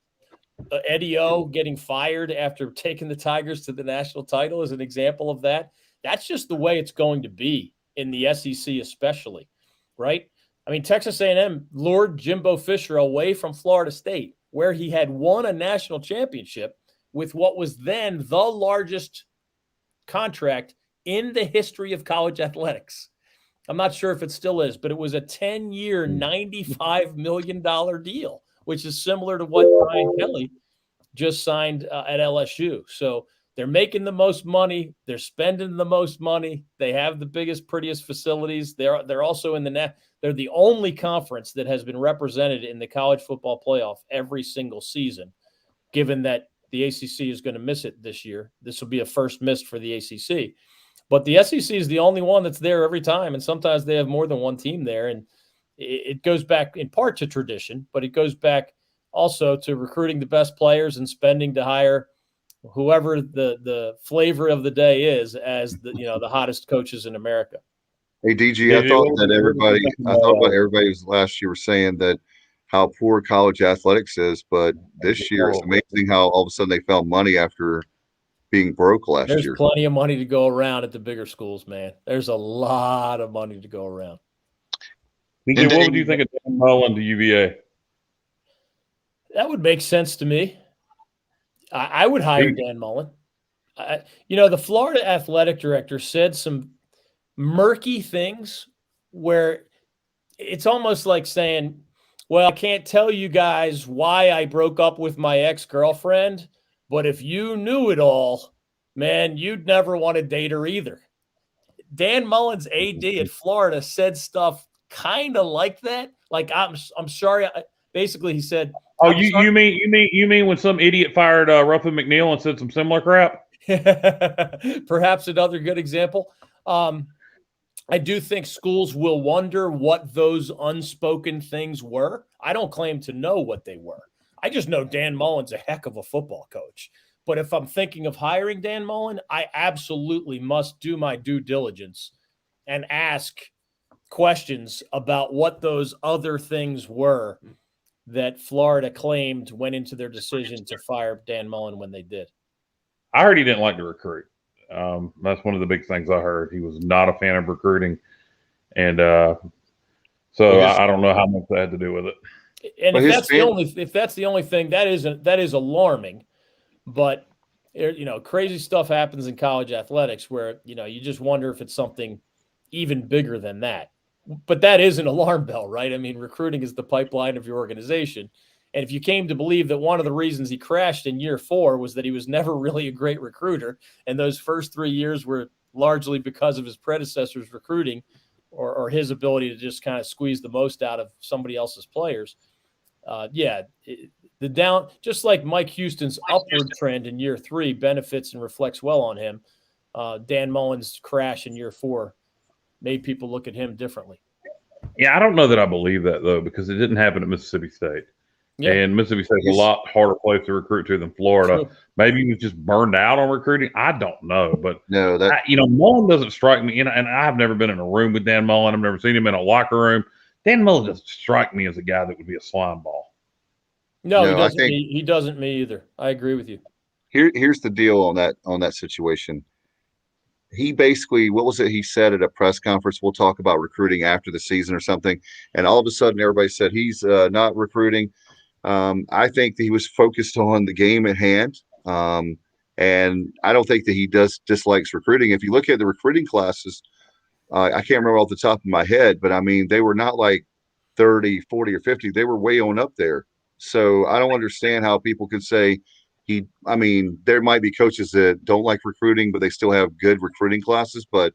Eddie O getting fired after taking the Tigers to the national title is an example of that. That's just the way it's going to be in the SEC especially, right? I mean, Texas A&M lured Jimbo Fisher away from Florida State, where he had won a national championship with what was then the largest contract in the history of college athletics. I'm not sure if it still is, but it was a 10-year, $95 million deal, which is similar to what Brian Kelly just signed at LSU. So they're making the most money. They're spending the most money. They have the biggest, prettiest facilities. They're also in the net. They're the only conference that has been represented in the college football playoff every single season, given that the ACC is going to miss it this year. This will be a first miss for the ACC. But the SEC is the only one that's there every time, and sometimes they have more than one team there. And it goes back in part to tradition, but it goes back also to recruiting the best players and spending to hire whoever the flavor of the day is as the hottest coaches in America. Hey, DG, I thought about everybody was last year was saying that how poor college athletics is, but this year it's amazing how all of a sudden they found money after being broke last year. There's plenty of money to go around at the bigger schools, man. There's a lot of money to go around. What would you think of Dan Mullen to UVA? That would make sense to me. I would hire Dan Mullen. The Florida athletic director said some murky things where it's almost like saying, well, I can't tell you guys why I broke up with my ex-girlfriend, but if you knew it all, man, you'd never want to date her either. Dan Mullen's AD at Florida said stuff kind of like that. Like, I'm sorry. Basically, he said, "Oh, you mean when some idiot fired Ruffin McNeil and said some similar crap?" Perhaps another good example. I do think schools will wonder what those unspoken things were. I don't claim to know what they were. I just know Dan Mullen's a heck of a football coach. But if I'm thinking of hiring Dan Mullen, I absolutely must do my due diligence and ask questions about what those other things were that Florida claimed went into their decision to fire Dan Mullen when they did. I heard he didn't like to recruit. That's one of the big things I heard. He was not a fan of recruiting. And I don't know how much that had to do with it. And if that's the only thing, that is alarming. But crazy stuff happens in college athletics where you just wonder if it's something even bigger than that. But that is an alarm bell, right? I mean, recruiting is the pipeline of your organization. And if you came to believe that one of the reasons he crashed in year 4 was that he was never really a great recruiter, and those first 3 years were largely because of his predecessor's recruiting or his ability to just kind of squeeze the most out of somebody else's players. Just like Mike Houston's upward trend in year 3 benefits and reflects well on him, Dan Mullen's crash in year 4 made people look at him differently. Yeah, I don't know that I believe that, though, because it didn't happen at Mississippi State. Yeah. And Mississippi State's a lot harder place to recruit to than Florida. True. Maybe he was just burned out on recruiting. I don't know. But, Mullen doesn't strike me. And I've never been in a room with Dan Mullen. I've never seen him in a locker room. Dan Mullen doesn't strike me as a guy that would be a slime ball. No, he doesn't me either. I agree with you. Here's the deal on that situation. He basically, what was it he said at a press conference? We'll talk about recruiting after the season or something. And all of a sudden, everybody said he's not recruiting. I think that he was focused on the game at hand. And I don't think that he dislikes recruiting. If you look at the recruiting classes, I can't remember off the top of my head, but I mean, they were not like 30, 40, or 50. They were way on up there. So I don't understand how people could say there might be coaches that don't like recruiting, but they still have good recruiting classes. But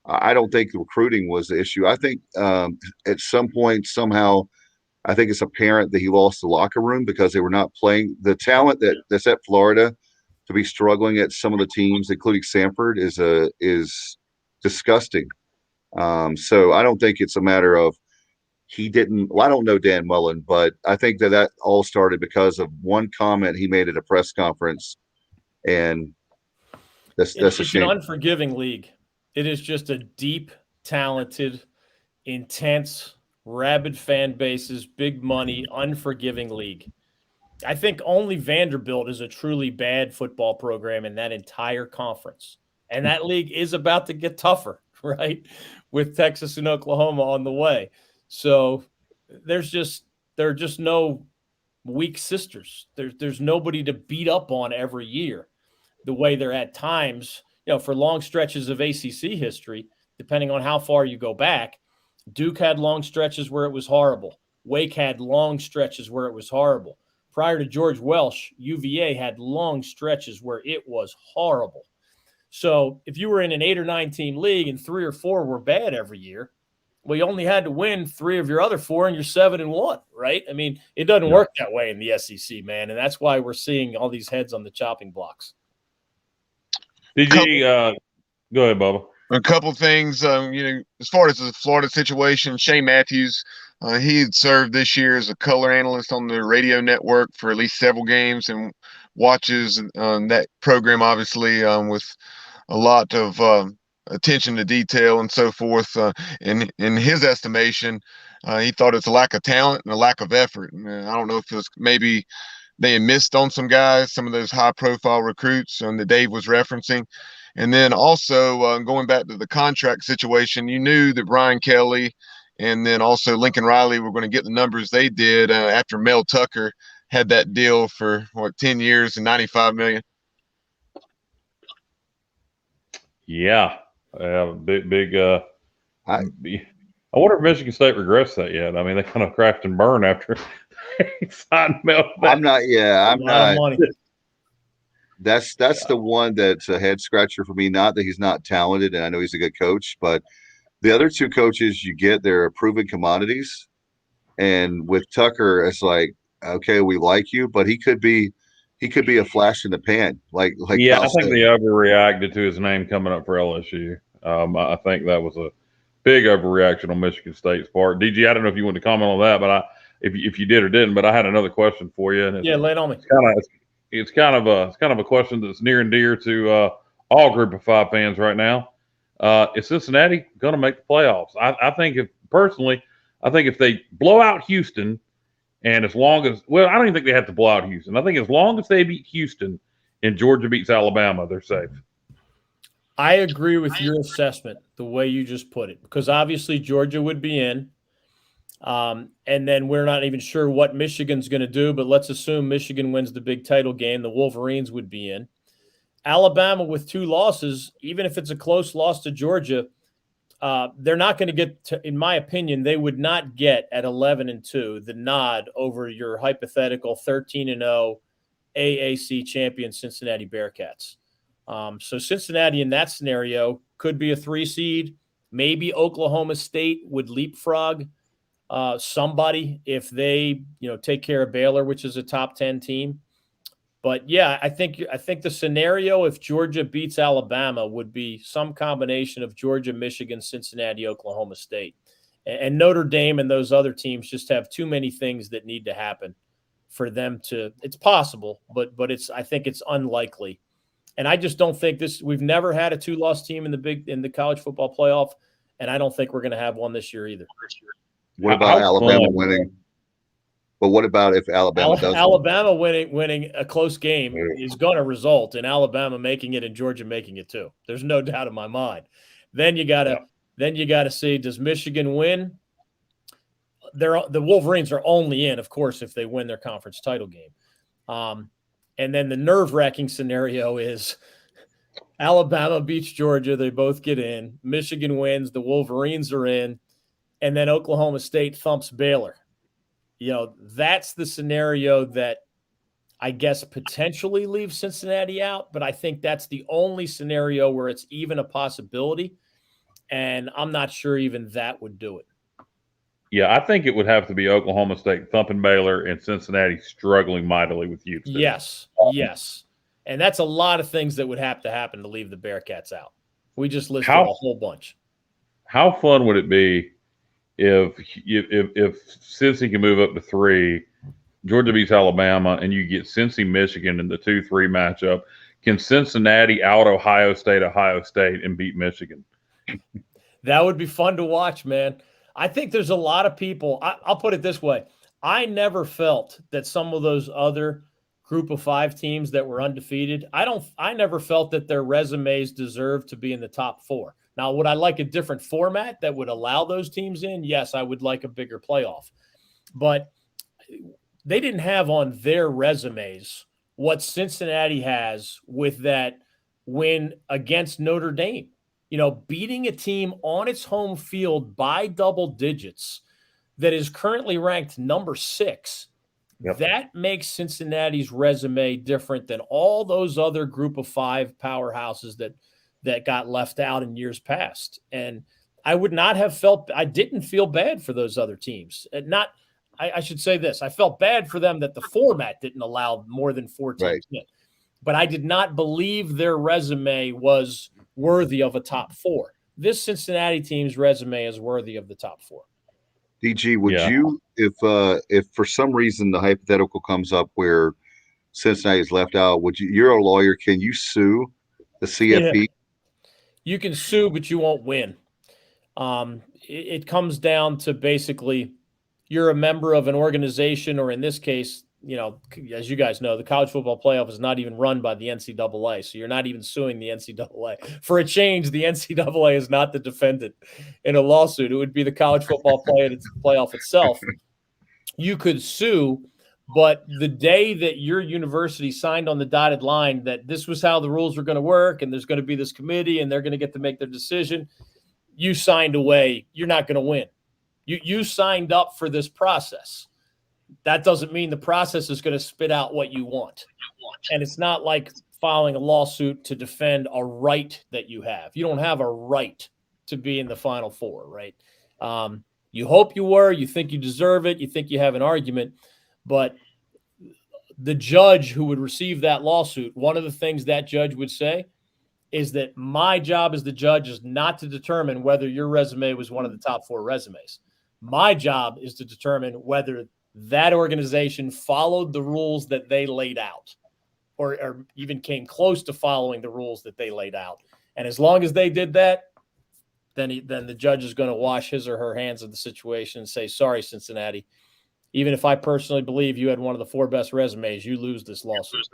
I don't think the recruiting was the issue. I think at some point, somehow, I think it's apparent that he lost the locker room because they were not playing. The talent that's at Florida to be struggling at some of the teams, including Samford, is disgusting. So I don't think it's a matter of he didn't. Well, I don't know Dan Mullen, but I think that all started because of one comment he made at a press conference, and that's a It's an shame. unforgiving league. It is just a deep, talented, intense, rabid fan bases, big money, unforgiving league. I think only Vanderbilt is a truly bad football program in that entire conference. And that league is about to get tougher, right? With Texas and Oklahoma on the way. So there are just no weak sisters. There's nobody to beat up on every year the way they're at times, for long stretches of ACC history, depending on how far you go back. Duke had long stretches where it was horrible. Wake had long stretches where it was horrible. Prior to George Welsh, UVA had long stretches where it was horrible. So if you were in an 8 or 9 team league and 3 or 4 were bad every year, well, you only had to win 3 of your other 4 and you're 7-1, right? I mean, it doesn't work that way in the SEC, man. And that's why we're seeing all these heads on the chopping blocks. DG, go ahead, Bubba. A couple things, as far as the Florida situation, Shane Matthews, he had served this year as a color analyst on the radio network for at least several games and watches that program, obviously, with a lot of attention to detail and so forth. In his estimation, he thought it's a lack of talent and a lack of effort. And, I don't know if it was maybe they had missed on some guys, some of those high-profile recruits that Dave was referencing. And then also going back to the contract situation, you knew that Brian Kelly and then also Lincoln Riley were going to get the numbers they did after Mel Tucker had that deal for 10 years and $95 million. Yeah, big. I wonder if Michigan State regrets that yet. I mean, they kind of crashed and burned after he signed Mel. I'm not. That's the one that's a head scratcher for me. Not that he's not talented, and I know he's a good coach, but the other 2 coaches you get, they're proven commodities. And with Tucker, it's like, okay, we like you, but he could be a flash in the pan. Like yeah, I think they overreacted to his name coming up for LSU. I think that was a big overreaction on Michigan State's part. DG, I don't know if you want to comment on that, but if you did or didn't, but I had another question for you. And lay it on me. It's kind of a question that's near and dear to all Group of 5 fans right now. Is Cincinnati going to make the playoffs? I think if they blow out Houston, and as long as I don't even think they have to blow out Houston. I think as long as they beat Houston and Georgia beats Alabama, they're safe. I agree with your assessment, the way you just put it, because obviously Georgia would be in. And then we're not even sure what Michigan's going to do, but let's assume Michigan wins the big title game. The Wolverines would be in. Alabama with 2 losses, even if it's a close loss to Georgia, they're not going to get to, in my opinion, they would not get at 11-2 the nod over your hypothetical 13-0 AAC champion Cincinnati Bearcats. So Cincinnati in that scenario could be a 3 seed. Maybe Oklahoma State would leapfrog somebody if they, take care of Baylor, which is a top 10 team. But yeah, I think the scenario if Georgia beats Alabama would be some combination of Georgia, Michigan, Cincinnati, Oklahoma State, and Notre Dame and those other teams just have too many things that need to happen for them to. It's possible, but I think it's unlikely, and I just don't think this. We've never had a 2-loss team in the college football playoff, and I don't think we're going to have one this year either. What about Alabama winning? But what about if Alabama does? Alabama winning a close game is going to result in Alabama making it and Georgia making it too. There's no doubt in my mind. Then you got to see, does Michigan win? The Wolverines are only in, of course, if they win their conference title game. And then the nerve-wracking scenario is Alabama beats Georgia. They both get in. Michigan wins. The Wolverines are in. And then Oklahoma State thumps Baylor. That's the scenario that I guess potentially leaves Cincinnati out, but I think that's the only scenario where it's even a possibility, and I'm not sure even that would do it. Yeah, I think it would have to be Oklahoma State thumping Baylor and Cincinnati struggling mightily with Houston. Yes. And that's a lot of things that would have to happen to leave the Bearcats out. We just listed a whole bunch. how fun would it be if Cincy can move up to 3, Georgia beats Alabama, and you get Cincy, Michigan in the 2-3 matchup? Can Cincinnati out Ohio State, and beat Michigan? That would be fun to watch, man. I think there's a lot of people. I'll put it this way. I never felt that some of those other group of 5 teams that were undefeated, I never felt that their resumes deserved to be in the top 4. Now, would I like a different format that would allow those teams in? Yes, I would like a bigger playoff. But they didn't have on their resumes what Cincinnati has with that win against Notre Dame. Beating a team on its home field by double digits that is currently ranked number 6. Yep. That makes Cincinnati's resume different than all those other group of 5 powerhouses that got left out in years past. And I didn't feel bad for those other teams. I should say this. I felt bad for them that the format didn't allow more than 4 teams in. But I did not believe their resume was worthy of a top 4. This Cincinnati team's resume is worthy of the top 4. DG, would you, if for some reason the hypothetical comes up where Cincinnati is left out, you're a lawyer, can you sue the CFP? Yeah. You can sue, but you won't win. It comes down to basically you're a member of an organization, or in this case, as you guys know, the college football playoff is not even run by the NCAA. So you're not even suing the NCAA. For a change, the NCAA is not the defendant in a lawsuit. It would be the college football playoff itself. You could sue, but the day that your university signed on the dotted line that this was how the rules were going to work and there's going to be this committee and they're going to get to make their decision, you signed away. You're not going to win. You signed up for this process. That doesn't mean the process is going to spit out what you want. And it's not like filing a lawsuit to defend a right that you have. You don't have a right to be in the Final Four, right? You hope you were. You think you deserve it. You think you have an argument. But the judge who would receive that lawsuit, one of the things that judge would say is that my job as the judge is not to determine whether your resume was one of the top 4 resumes. My job is to determine whether that organization followed the rules that they laid out or even came close to following the rules that they laid out. And as long as they did that, then the judge is going to wash his or her hands of the situation and say, sorry, Cincinnati, even if I personally believe you had one of the 4 best resumes, you lose this lawsuit.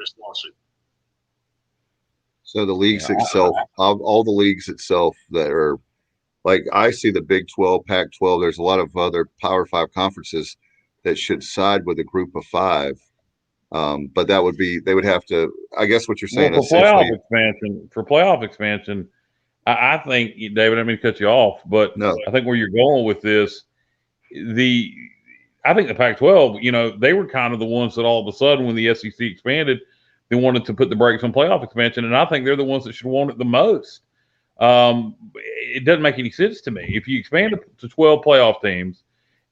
So the leagues itself, all the leagues itself that are like, I see the Big 12, Pac-12, there's a lot of other Power 5 conferences that should side with a group of 5. But they would have to, I guess what you're saying. Well, for playoff expansion, I think, David, I didn't mean to cut you off, but no. I think where you're going with this, I think the Pac-12, they were kind of the ones that all of a sudden when the SEC expanded, they wanted to put the brakes on playoff expansion. And I think they're the ones that should want it the most. It doesn't make any sense to me. If you expand it to 12 playoff teams,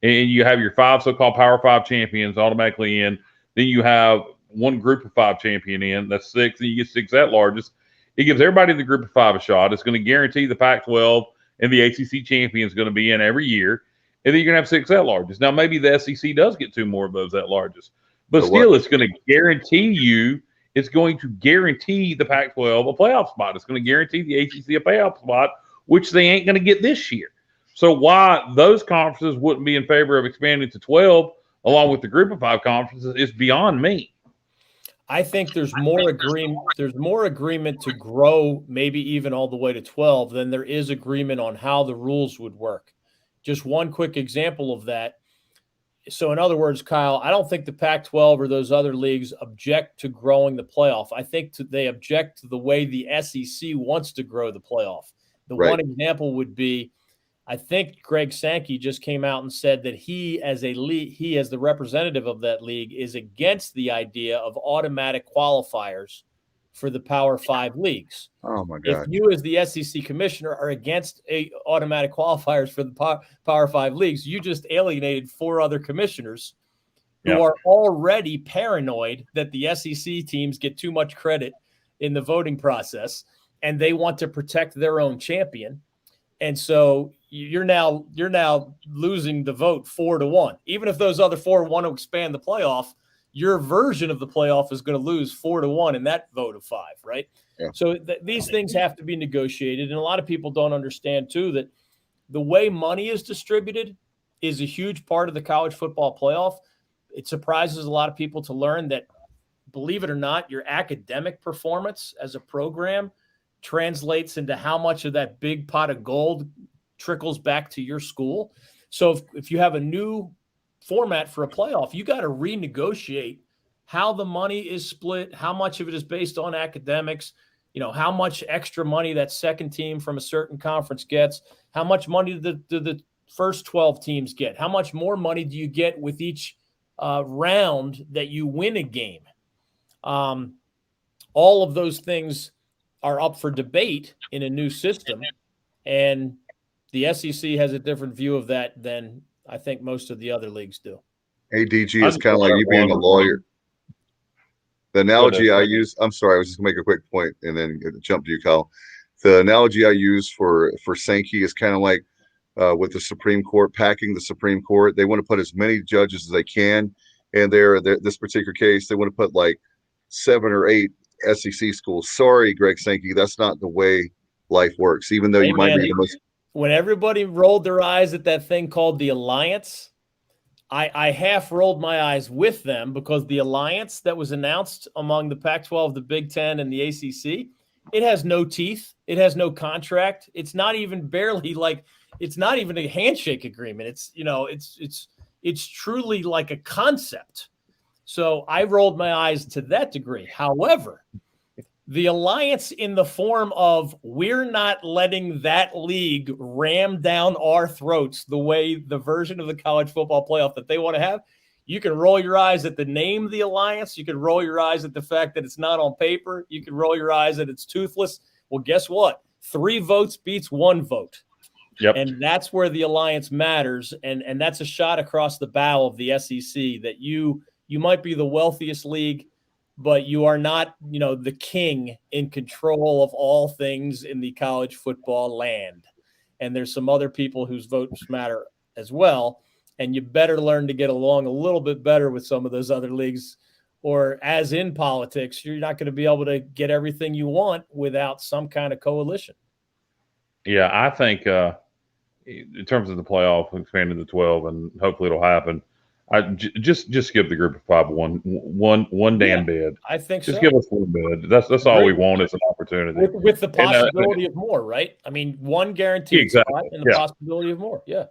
and you have your 5 so-called Power 5 champions automatically in, then you have one group of 5 champion in, that's 6, and you get 6 at-larges. It gives everybody in the group of 5 a shot. It's going to guarantee the Pac-12 and the ACC champion is going to be in every year, and then you're going to have 6 at-larges. Now, maybe the SEC does get 2 more of those at-larges, but still, it's going to guarantee the Pac-12 a playoff spot. It's going to guarantee the ACC a playoff spot, which they ain't going to get this year. So why those conferences wouldn't be in favor of expanding to 12 along with the group of 5 conferences is beyond me. I think there's more agreement to grow maybe even all the way to 12 than there is agreement on how the rules would work. Just one quick example of that. So in other words, Kyle, I don't think the Pac-12 or those other leagues object to growing the playoff. I think they object to the way the SEC wants to grow the playoff. One example would be, I think Greg Sankey just came out and said that he as the representative of that league is against the idea of automatic qualifiers for the Power 5 leagues. Oh my God. If you as the SEC commissioner are against automatic qualifiers for the Power 5 leagues, you just alienated 4 other commissioners who are already paranoid that the SEC teams get too much credit in the voting process and they want to protect their own champion. And so you're now losing the vote 4-1. Even if those other 4 want to expand the playoff, your version of the playoff is going to lose 4-1 in that vote of 5, right? Yeah. So these things have to be negotiated. And a lot of people don't understand, too, that the way money is distributed is a huge part of the college football playoff. It surprises a lot of people to learn that, believe it or not, your academic performance as a program translates into how much of that big pot of gold trickles back to your school. So if you have a new format for a playoff, you got to renegotiate how the money is split, how much of it is based on academics, how much extra money that second team from a certain conference gets, how much money do the first 12 teams get, how much more money do you get with each round that you win a game. All of those things are up for debate in a new system, and the SEC has a different view of that than I think most of the other leagues do. ADG is kind of like you being a lawyer. The analogy I use, I'm sorry, I was just gonna make a quick point and then jump to you, Kyle. The analogy I use for Sankey is kind of like with the Supreme Court, packing the Supreme Court. They want to put as many judges as they can, and this particular case, they want to put like 7 or 8 SEC schools. Sorry, Greg Sankey, that's not the way life works. Even though you might be the most. When everybody rolled their eyes at that thing called the Alliance, I half rolled my eyes with them, because the Alliance that was announced among the Pac-12, the Big Ten, and the ACC, it has no teeth. It has no contract. It's not even it's not even a handshake agreement. It's truly like a concept. So I rolled my eyes to that degree. However, the Alliance, in the form of we're not letting that league ram down our throats the way the version of the college football playoff that they want to have, you can roll your eyes at the name of the Alliance. You can roll your eyes at the fact that it's not on paper. You can roll your eyes that it's toothless. Well, guess what? 3 votes beats 1 vote. Yep. And that's where the Alliance matters. And that's a shot across the bow of the SEC, that you might be the wealthiest league, but you are not, the king in control of all things in the college football land. And there's some other people whose votes matter as well. And you better learn to get along a little bit better with some of those other leagues, or as in politics, you're not going to be able to get everything you want without some kind of coalition. Yeah, I think in terms of the playoff, expanding to 12, and hopefully it'll happen. I just give the group of 5 one damn bid. I think just give us 1 bid. That's all we want is an opportunity with the possibility of more, right? I mean, 1 guaranteed spot and the possibility of more. Yeah,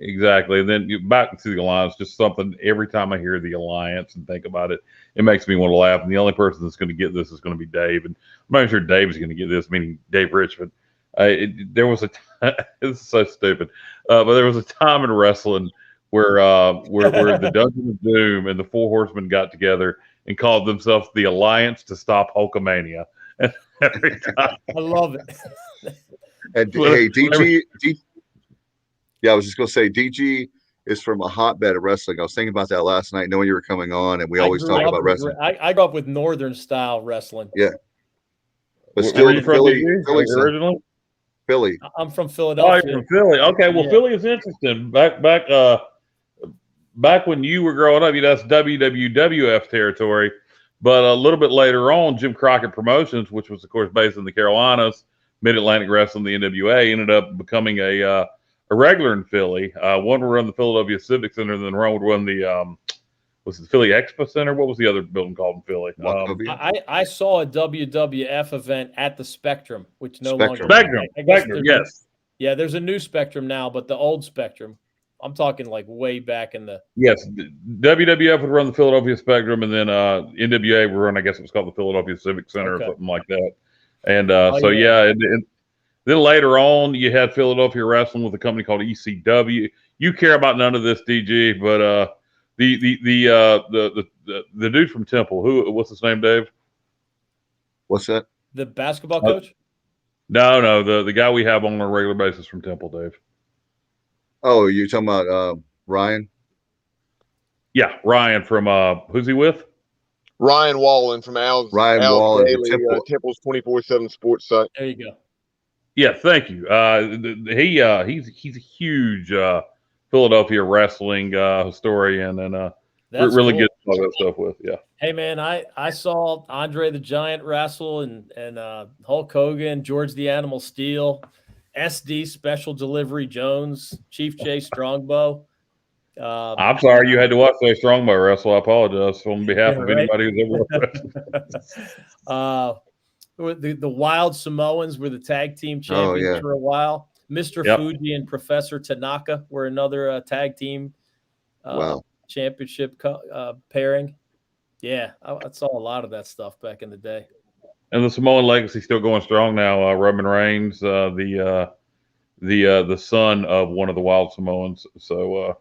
exactly. And then back to the Alliance, just something. Every time I hear the Alliance and think about it, it makes me want to laugh. And the only person that's going to get this is going to be Dave. And I'm not sure Dave is going to get this, meaning Dave Richmond. There was a it's so stupid, but there was a time in wrestling where the Dungeon of Doom and the 4 Horsemen got together and called themselves the Alliance to Stop Hulkamania. Every time. I love it. And hey, DG, yeah, I was just gonna say DG is from a hotbed of wrestling. I was thinking about that last night, knowing you were coming on, and we always talk about wrestling. I grew up with Northern style wrestling. Yeah, but still, Philly originally. Philly. I'm from Philadelphia. Oh, you're from Philly. Okay, well, Philly is interesting. Back when you were growing up, that's WWF territory. But a little bit later on, Jim Crockett Promotions, which was, of course, based in the Carolinas, Mid-Atlantic Wrestling, the NWA, ended up becoming a regular in Philly. One would run the Philadelphia Civic Center, and then one would run the was it the Philly Expo Center? What was the other building called in Philly? I saw a WWF event at the Spectrum, which no longer. Spectrum, yes. Yeah, there's a new Spectrum now, but the old Spectrum, I'm talking like way back in the. Yes, WWF would run the Philadelphia Spectrum, and then NWA would run, I guess it was called the Philadelphia Civic Center or something like that. And and then later on, you had Philadelphia Wrestling with a company called ECW. You care about none of this, DG, but the dude from Temple, what's his name, Dave? What's that? The basketball coach? No, the guy we have on a regular basis from Temple, Dave. Oh, you're talking about Ryan? Yeah, Ryan from who's he with? Ryan Wallen from Al's Wallen, Daily, Temple's 24/7 sports site. There you go. Yeah, thank you. He's a huge Philadelphia wrestling historian, and That's really cool. good to talk that stuff with. Yeah. Hey man, I saw Andre the Giant wrestle and Hulk Hogan, George the Animal Steel, SD Special Delivery Jones, Chief J Strongbow. I'm sorry you had to watch that Strongbow wrestle. I apologize on behalf Yeah, of right. anybody who's ever watched. The Wild Samoans were the tag team Oh, champions yeah. for a while. Mr. Yep. Fuji and Professor Tanaka were another tag team Wow. championship pairing. Yeah, I saw a lot of that stuff back in the day. And the Samoan legacy still going strong now. Roman Reigns, the son of one of the Wild Samoans. So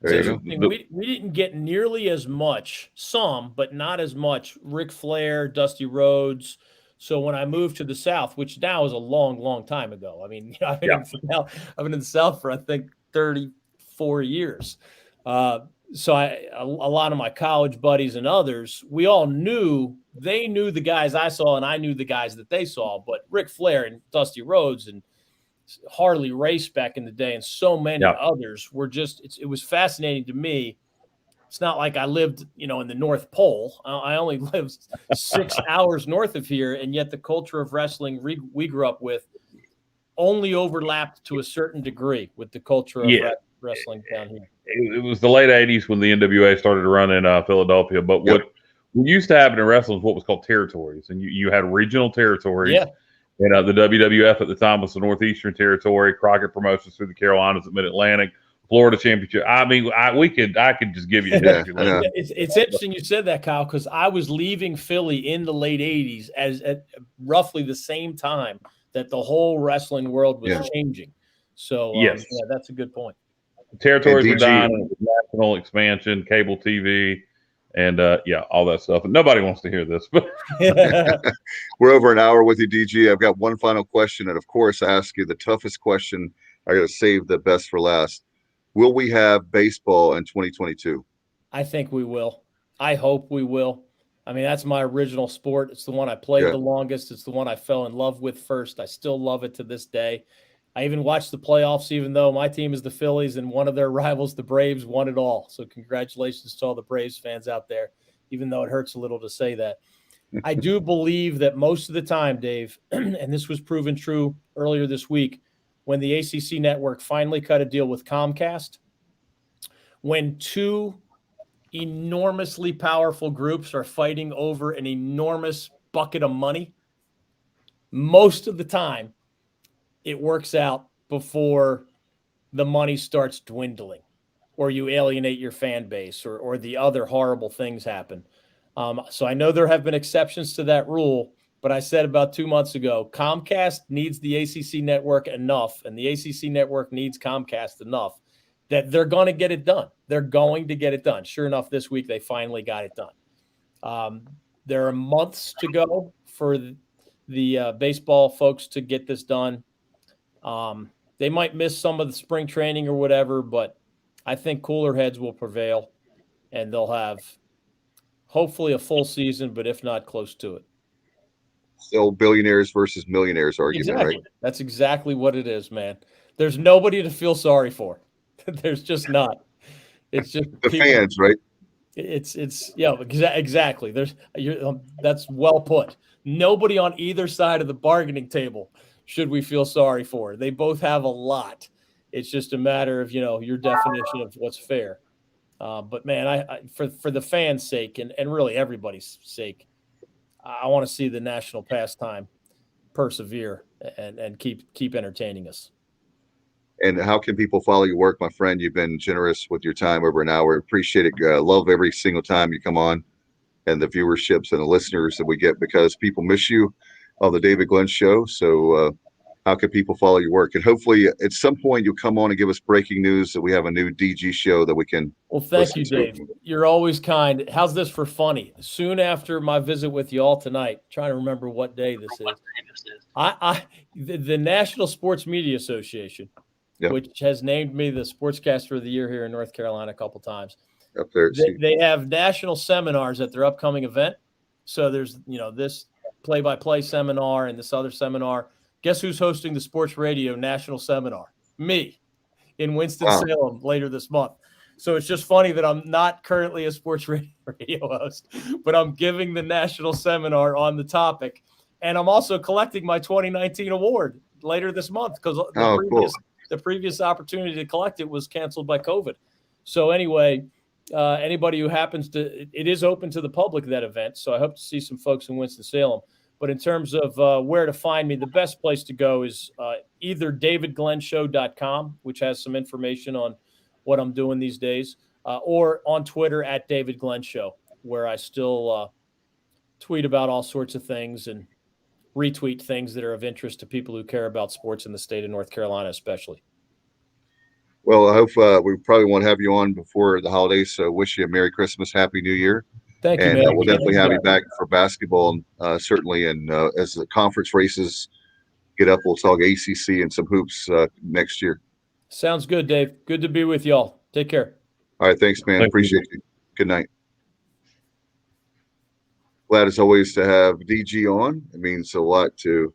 There you go. interesting. We didn't get nearly as much, some, but not as much. Ric Flair, Dusty Rhodes. So when I moved to the South, which now is a long, long time ago. I mean, I've been in the South for I think 34 years. So a lot of my college buddies and others, we all knew the guys I saw, and I knew the guys that they saw. But Ric Flair and Dusty Rhodes and Harley Race back in the day, and so many others were just. It was fascinating to me. It's not like I lived, in the North Pole. I only lived 6 hours north of here, and yet the culture of wrestling we grew up with only overlapped to a certain degree with the culture of wrestling down here. It was the late 80s when the NWA started to run in Philadelphia. But what used to happen in wrestling was what was called territories. And you had regional territories. Yeah. And the WWF at the time was the Northeastern Territory, Crockett Promotions through the Carolinas at Mid-Atlantic, Florida Championship. I mean, I could just give you a history. It's interesting you said that, Kyle, because I was leaving Philly in the late 80s at roughly the same time that the whole wrestling world was changing. So, that's a good point. Territories were dying, national expansion, cable TV, and all that stuff. And nobody wants to hear this, but we're over an hour with you, DG. I've got one final question, and of course, I ask you the toughest question. I got to save the best for last. Will we have baseball in 2022? I think we will. I hope we will. I mean, that's my original sport. It's the one I played the longest. It's the one I fell in love with first. I still love it to this day. I even watched the playoffs, even though my team is the Phillies and one of their rivals, the Braves, won it all. So congratulations to all the Braves fans out there, even though it hurts a little to say that. I do believe that most of the time, Dave, and this was proven true earlier this week, when the ACC network finally cut a deal with Comcast, when two enormously powerful groups are fighting over an enormous bucket of money, most of the time, it works out before the money starts dwindling or you alienate your fan base or the other horrible things happen. So I know there have been exceptions to that rule, but I said about 2 months ago, Comcast needs the ACC network enough, and the ACC network needs Comcast enough that they're going to get it done. They're going to get it done. Sure enough, this week they finally got it done. There are months to go for the baseball folks to get this done. They might miss some of the spring training or whatever, but I think cooler heads will prevail, and they'll have hopefully a full season, but if not, close to it. Still billionaires versus millionaires argument, exactly. Right? That's exactly what it is, man. There's nobody to feel sorry for. There's just not. It's just the fans, right? It's exactly. That's well put. Nobody on either side of the bargaining table should we feel sorry for. They both have a lot. It's just a matter of your definition of what's fair. But man, I for the fans' sake and really everybody's sake, I want to see the national pastime persevere and keep entertaining us. And how can people follow your work, my friend? You've been generous with your time over an hour. Appreciate it. Love every single time you come on, and the viewerships and the listeners that we get, because people miss you on the David Glenn Show. So how can people follow your work? And hopefully at some point you'll come on and give us breaking news that we have a new DG show that we can. Well, thank you, Dave. You're always kind. How's this for funny? Soon after my visit with you all tonight, trying to remember what day this is. The National Sports Media Association, which has named me the Sportscaster of the Year here in North Carolina a couple times. Up there, they have national seminars at their upcoming event. So there's this play-by-play seminar and this other seminar. Guess who's hosting the sports radio national seminar? Me, in Winston-Salem later this month. So it's just funny that I'm not currently a sports radio host, but I'm giving the national seminar on the topic. And I'm also collecting my 2019 award later this month because the previous opportunity to collect it was canceled by COVID. So anyway, anybody who happens to, it is open to the public, that event. So I hope to see some folks in Winston-Salem. But in terms of where to find me, the best place to go is either davidglenshow.com, which has some information on what I'm doing these days, or on Twitter at David Glenn Show, where I still tweet about all sorts of things and retweet things that are of interest to people who care about sports in the state of North Carolina, especially. Well, I hope we probably won't have you on before the holidays, so wish you a Merry Christmas, Happy New Year. Thank you, and man. we'll definitely have you back for basketball, certainly. And as the conference races get up, we'll talk ACC and some hoops next year. Sounds good, Dave. Good to be with y'all. Take care. All right. Thanks, man. Appreciate you. Good night. Glad as always to have DG on. It means a lot to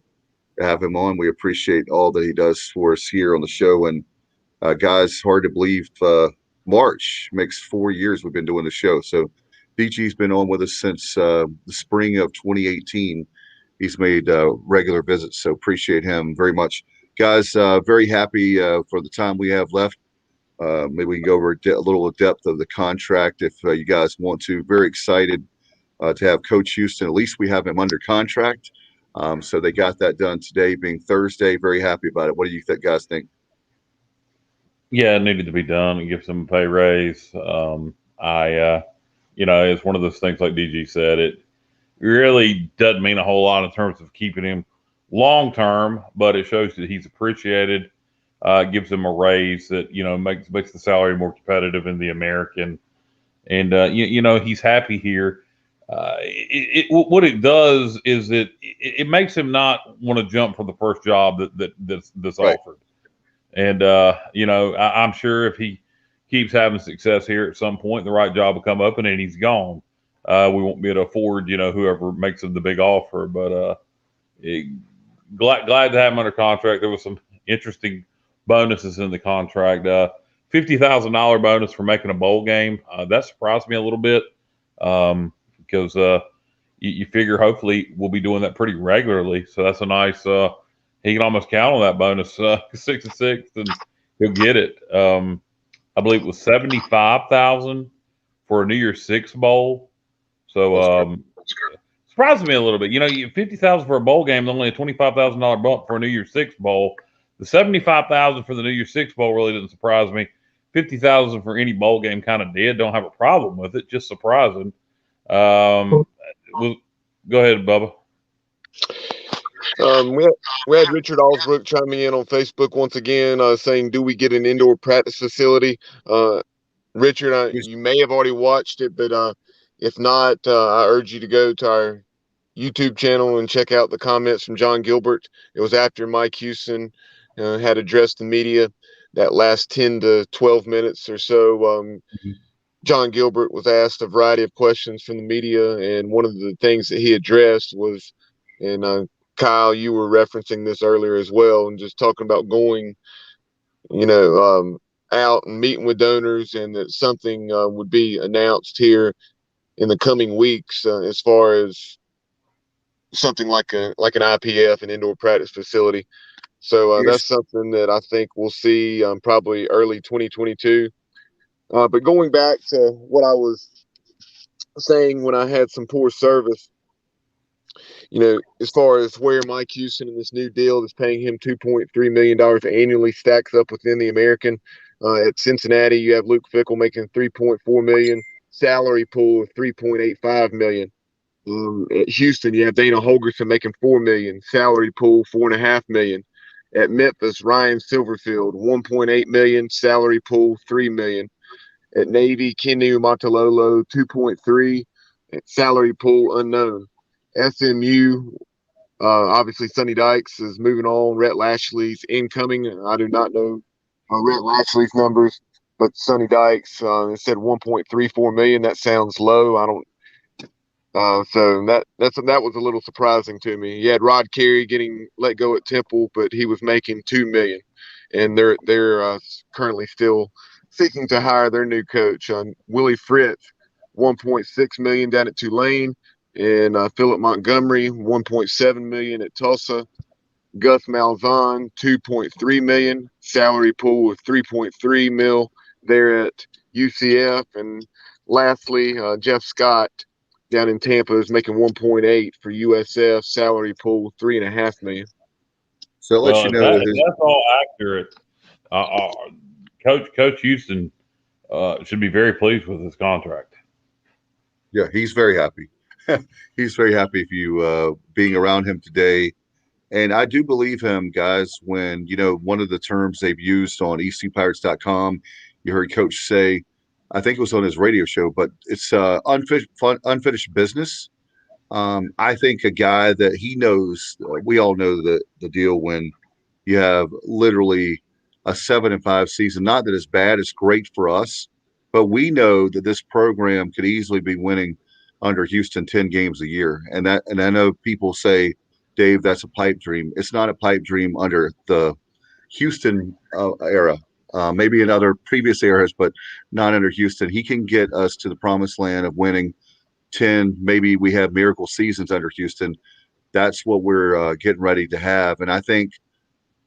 have him on. We appreciate all that he does for us here on the show. And guys, hard to believe March makes 4 years we've been doing the show. So DG's been on with us since the spring of 2018. He's made regular visits, so appreciate him very much. Guys, very happy for the time we have left. Maybe we can go over a little depth of the contract if you guys want to. Very excited to have Coach Houston. At least we have him under contract. So they got that done today, being Thursday. Very happy about it. What do you guys think? Yeah, it needed to be done and give some a pay raise. It's one of those things like DG said, it really doesn't mean a whole lot in terms of keeping him long term, but it shows that he's appreciated, gives him a raise that, makes the salary more competitive in the American. And, he's happy here. What it does is it makes him not want to jump for the first job that's right. offered. And, I'm sure if he keeps having success here at some point, the right job will come up and then he's gone. We won't be able to afford, whoever makes him the big offer, but glad to have him under contract. There was some interesting bonuses in the contract. $50,000 bonus for making a bowl game. That surprised me a little bit because you figure hopefully we'll be doing that pretty regularly. So that's a nice, he can almost count on that bonus, 6 and 6, and he'll get it. I believe it was $75,000 for a New Year's Six bowl. So surprised me a little bit. $50,000 for a bowl game, only a $25,000 bump for a New Year's Six bowl. The $75,000 for the New Year's Six bowl really didn't surprise me. $50,000 for any bowl game kind of did. Don't have a problem with it. Just surprising. Go ahead, Bubba. We had Richard Allsbrook chiming in on Facebook once again, saying, "Do we get an indoor practice facility?" Richard, you may have already watched it, but if not, I urge you to go to our YouTube channel and check out the comments from John Gilbert. It was after Mike Houston had addressed the media. That last 10 to 12 minutes or so, John Gilbert was asked a variety of questions from the media, and one of the things that he addressed was, and Kyle, you were referencing this earlier as well, and just talking about going, out and meeting with donors, and that something would be announced here in the coming weeks as far as something like an IPF, an indoor practice facility. So that's something that I think we'll see probably early 2022. But going back to what I was saying when I had some poor service, as far as where Mike Houston in this new deal that's paying him $2.3 million annually stacks up within the American. At Cincinnati, you have Luke Fickell making $3.4 million, salary pool of $3.85 million. At Houston, you have Dana Holgerson making $4 million, salary pool $4.5 million. At Memphis, Ryan Silverfield $1.8 million, salary pool $3 million. At Navy, Kenny Montalolo $2.3 million, salary pool unknown. SMU, obviously Sonny Dykes is moving on. Rhett Lashley's incoming. I do not know Rhett Lashley's numbers, but Sonny Dykes said $1.34 million. That sounds low. So that was a little surprising to me. You had Rod Carey getting let go at Temple, but he was making $2 million, and they're currently still seeking to hire their new coach. Willie Fritz, $1.6 million down at Tulane, and Philip Montgomery, $1.7 million at Tulsa. Gus Malzahn, $2.3 million, salary pool of $3.3 mil there at UCF, and lastly, Jeff Scott down in Tampa is making 1.8 for USF, salary pool $3.5 million. So I'll let Well, you if, know if that's all accurate, Coach Houston should be very pleased with his contract. yeah, he's very happy. He's very happy if you being around him today. And I do believe him, guys, when, one of the terms they've used on ecpirates.com, you heard Coach say, I think it was on his radio show, but it's unfinished business. I think a guy that he knows, we all know the deal when you have literally a 7-5 season. Not that it's bad, it's great for us, but we know that this program could easily be winning under Houston 10 games a year. And I know people say, Dave, that's a pipe dream. It's not a pipe dream under the Houston era. Maybe in other previous eras, but not under Houston. He can get us to the promised land of winning 10. Maybe we have miracle seasons under Houston. That's what we're getting ready to have. And I think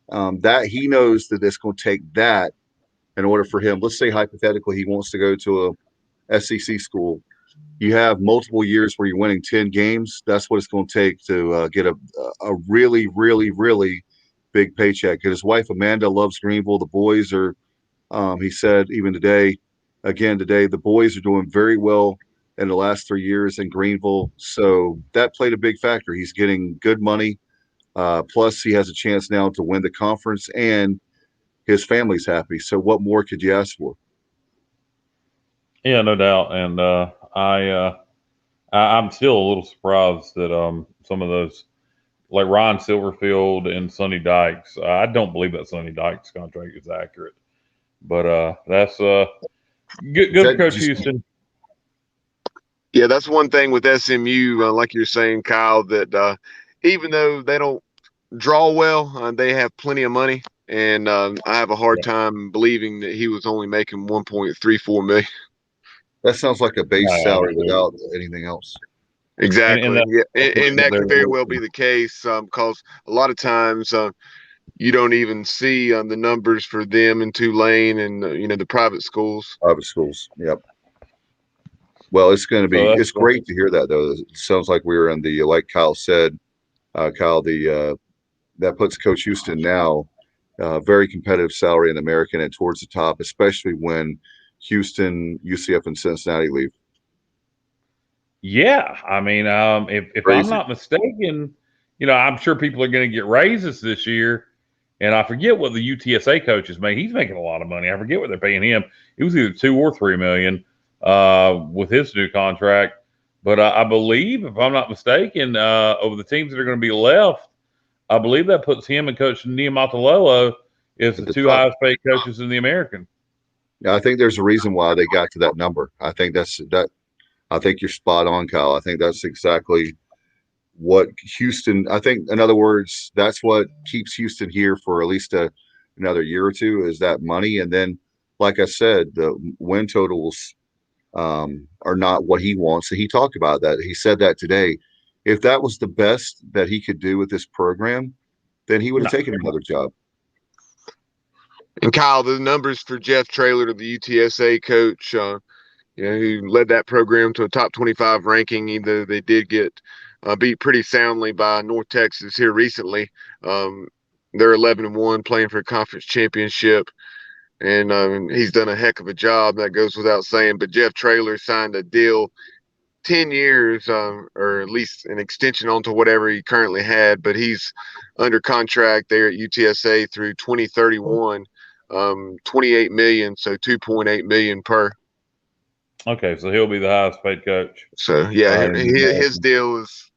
that he knows that it's going to take that in order for him. Let's say hypothetically he wants to go to a SEC school. You have multiple years where you're winning 10 games. That's what it's going to take to get a really, really, really big paycheck. And his wife, Amanda, loves Greenville. The boys are, he said even today, the boys are doing very well in the last 3 years in Greenville. So that played a big factor. He's getting good money. Plus, he has a chance now to win the conference, and his family's happy. So what more could you ask for? Yeah, no doubt. And I'm still a little surprised that some of those, like Ryan Silverfield and Sonny Dykes, I don't believe that Sonny Dykes contract is accurate. But that's good for Coach Houston. Yeah, that's one thing with SMU, like you're saying, Kyle, that even though they don't draw well, they have plenty of money. And I have a hard time believing that he was only making $1.34 million. That sounds like a base salary without anything else. Exactly. And that could very well be the case because a lot of times you don't even see the numbers for them in Tulane and, the private schools. Private schools, yep. Well, it's going to be it's great to hear that, though. It sounds like we were in the, like Kyle said, that puts Coach Houston now very competitive salary in the American and towards the top, especially when Houston, UCF, and Cincinnati leave. Yeah, I mean, if I'm not mistaken, I'm sure people are going to get raises this year, and I forget what the UTSA coach is making. He's making a lot of money. I forget what they're paying him. It was either $2 or $3 million with his new contract. But I believe, if I'm not mistaken, over the teams that are going to be left, I believe that puts him and Coach Niumatalolo as the two highest paid coaches in the American. Yeah, I think there's a reason why they got to that number. I think I think you're spot on, Kyle. I think that's exactly what Houston, I think, in other words, that's what keeps Houston here for at least another year or two is that money. And then, like I said, the win totals are not what he wants. And he talked about that. He said that today. If that was the best that he could do with this program, then he would have taken another job. And Kyle, the numbers for Jeff Traylor, the UTSA coach, who led that program to a top 25 ranking. Either they did get beat pretty soundly by North Texas here recently. They're 11-1, playing for a conference championship, and he's done a heck of a job. That goes without saying. But Jeff Traylor signed a deal, 10 years, or at least an extension onto whatever he currently had. But he's under contract there at UTSA through 2031. $28 million, so $2.8 million per. Okay, so he'll be the highest paid coach. So yeah, his deal is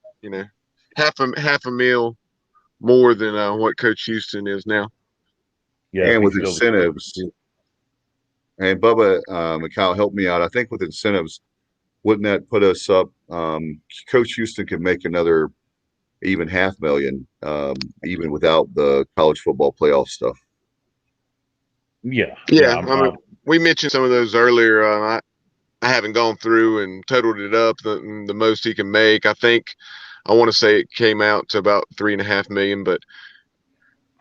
half a mil more than what Coach Houston is now. Yeah, and with incentives. And Bubba, Kyle, help me out. I think with incentives, wouldn't that put us up? Coach Houston could make another even $500,000, even without the college football playoff stuff. Yeah. Yeah. I mean, we mentioned some of those earlier. I haven't gone through and totaled it up. The most he can make, I think, I want to say it came out to about $3.5 million, but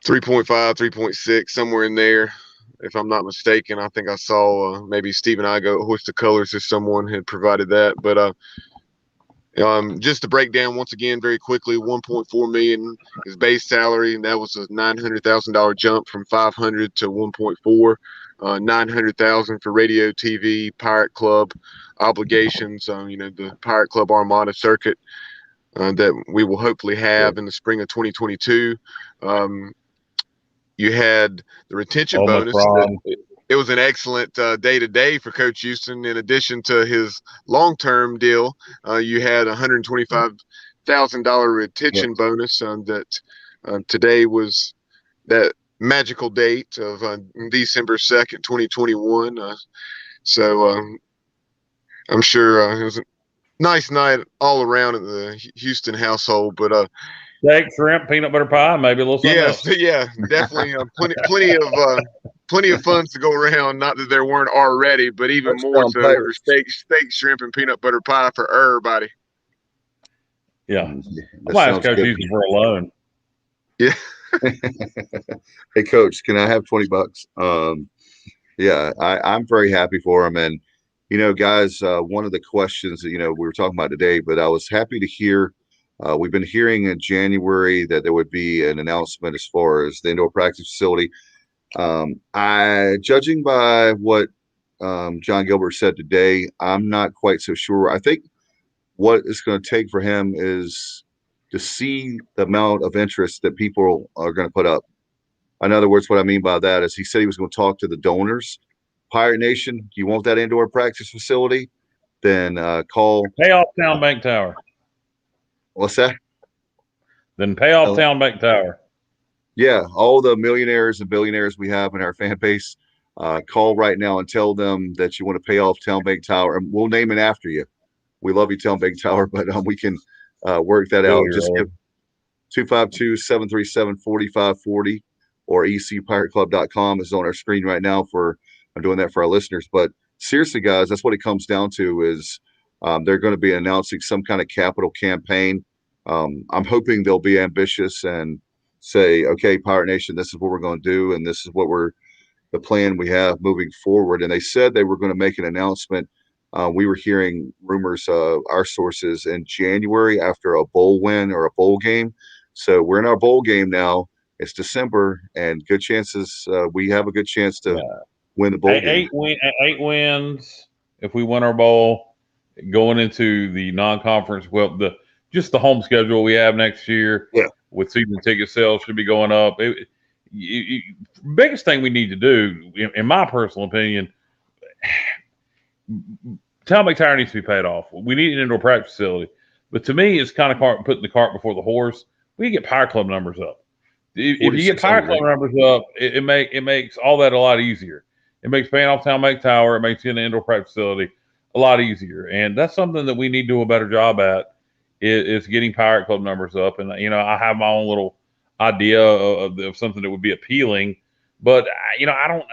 3.5, 3.6, somewhere in there, if I'm not mistaken. I think I saw maybe Stephen Igo, Hoist the Colors, if someone had provided that. But just to break down once again very quickly, 1.4 million is base salary, and that was a $900,000 jump from 500 to 1.4. 900,000 for radio, TV, Pirate Club obligations. The Pirate Club Armada circuit that we will hopefully have in the spring of 2022. You had the retention bonus. It was an excellent day-to-day for Coach Houston. In addition to his long-term deal, you had a $125,000 retention bonus that today was that magical date of December 2nd, 2021. I'm sure it was a nice night all around in the Houston household. But steak, shrimp, peanut butter pie, maybe a little something else. Yeah, definitely plenty of funds to go around. Not that there weren't already, but even more so for steak, shrimp, and peanut butter pie for everybody. Yeah, I might ask Coach Houston for a loan. Yeah. Hey, Coach, can I have $20? Yeah, I'm very happy for him. And, guys, one of the questions that, we were talking about today, but I was happy to hear, we've been hearing in January that there would be an announcement as far as the indoor practice facility. Judging by what John Gilbert said today, I'm not quite so sure. I think what it's going to take for him is to see the amount of interest that people are going to put up. In other words, what I mean by that is he said he was going to talk to the donors. Pirate Nation, you want that indoor practice facility? Then call. Pay off Town Bank Tower. What's that? Then pay off Town Bank Tower. Yeah, all the millionaires and billionaires we have in our fan base, call right now and tell them that you want to pay off Town Bank Tower, and we'll name it after you. We love you, Town Bank Tower, but we can work that out. Just give 252-737-4540 or ecpirateclub.com is on our screen right now. I'm doing that for our listeners. But seriously, guys, that's what it comes down to is they're going to be announcing some kind of capital campaign. I'm hoping they'll be ambitious and say, okay, Pirate Nation, this is what we're going to do, and this is what the plan we have moving forward. And they said they were going to make an announcement. We were hearing rumors, our sources, in January after a bowl win or a bowl game. So we're in our bowl game now. It's December, and good chances we have a good chance to win the bowl game. 8 wins if we win our bowl, going into the non-conference. Well, just the home schedule we have next year. Yeah. With season ticket sales should be going up. Biggest thing we need to do, in my personal opinion, Town Bank Tower needs to be paid off. We need an indoor practice facility. But to me, it's kind of putting the cart before the horse. We get Pirate Club numbers up. If you get Pirate Club numbers up, it makes all that a lot easier. It makes paying off Town Bank Tower, it makes getting an indoor practice facility a lot easier. And that's something that we need to do a better job at. Is getting Pirate Club numbers up. And, I have my own little idea of something that would be appealing. But, I don't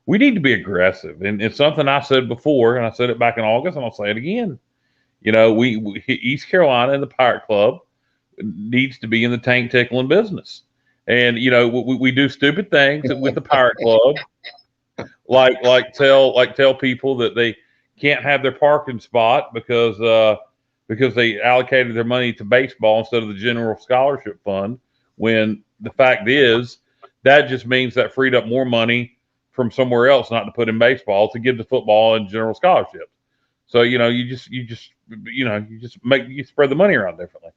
we need to be aggressive. And it's something I said before, and I said it back in August, and I'll say it again. We East Carolina and the Pirate Club needs to be in the tank tickling business. And, we do stupid things with the Pirate Club, like tell people that they can't have their parking spot because they allocated their money to baseball instead of the general scholarship fund, when the fact is that just means that freed up more money from somewhere else not to put in baseball to give to football and general scholarships. So, you spread the money around differently.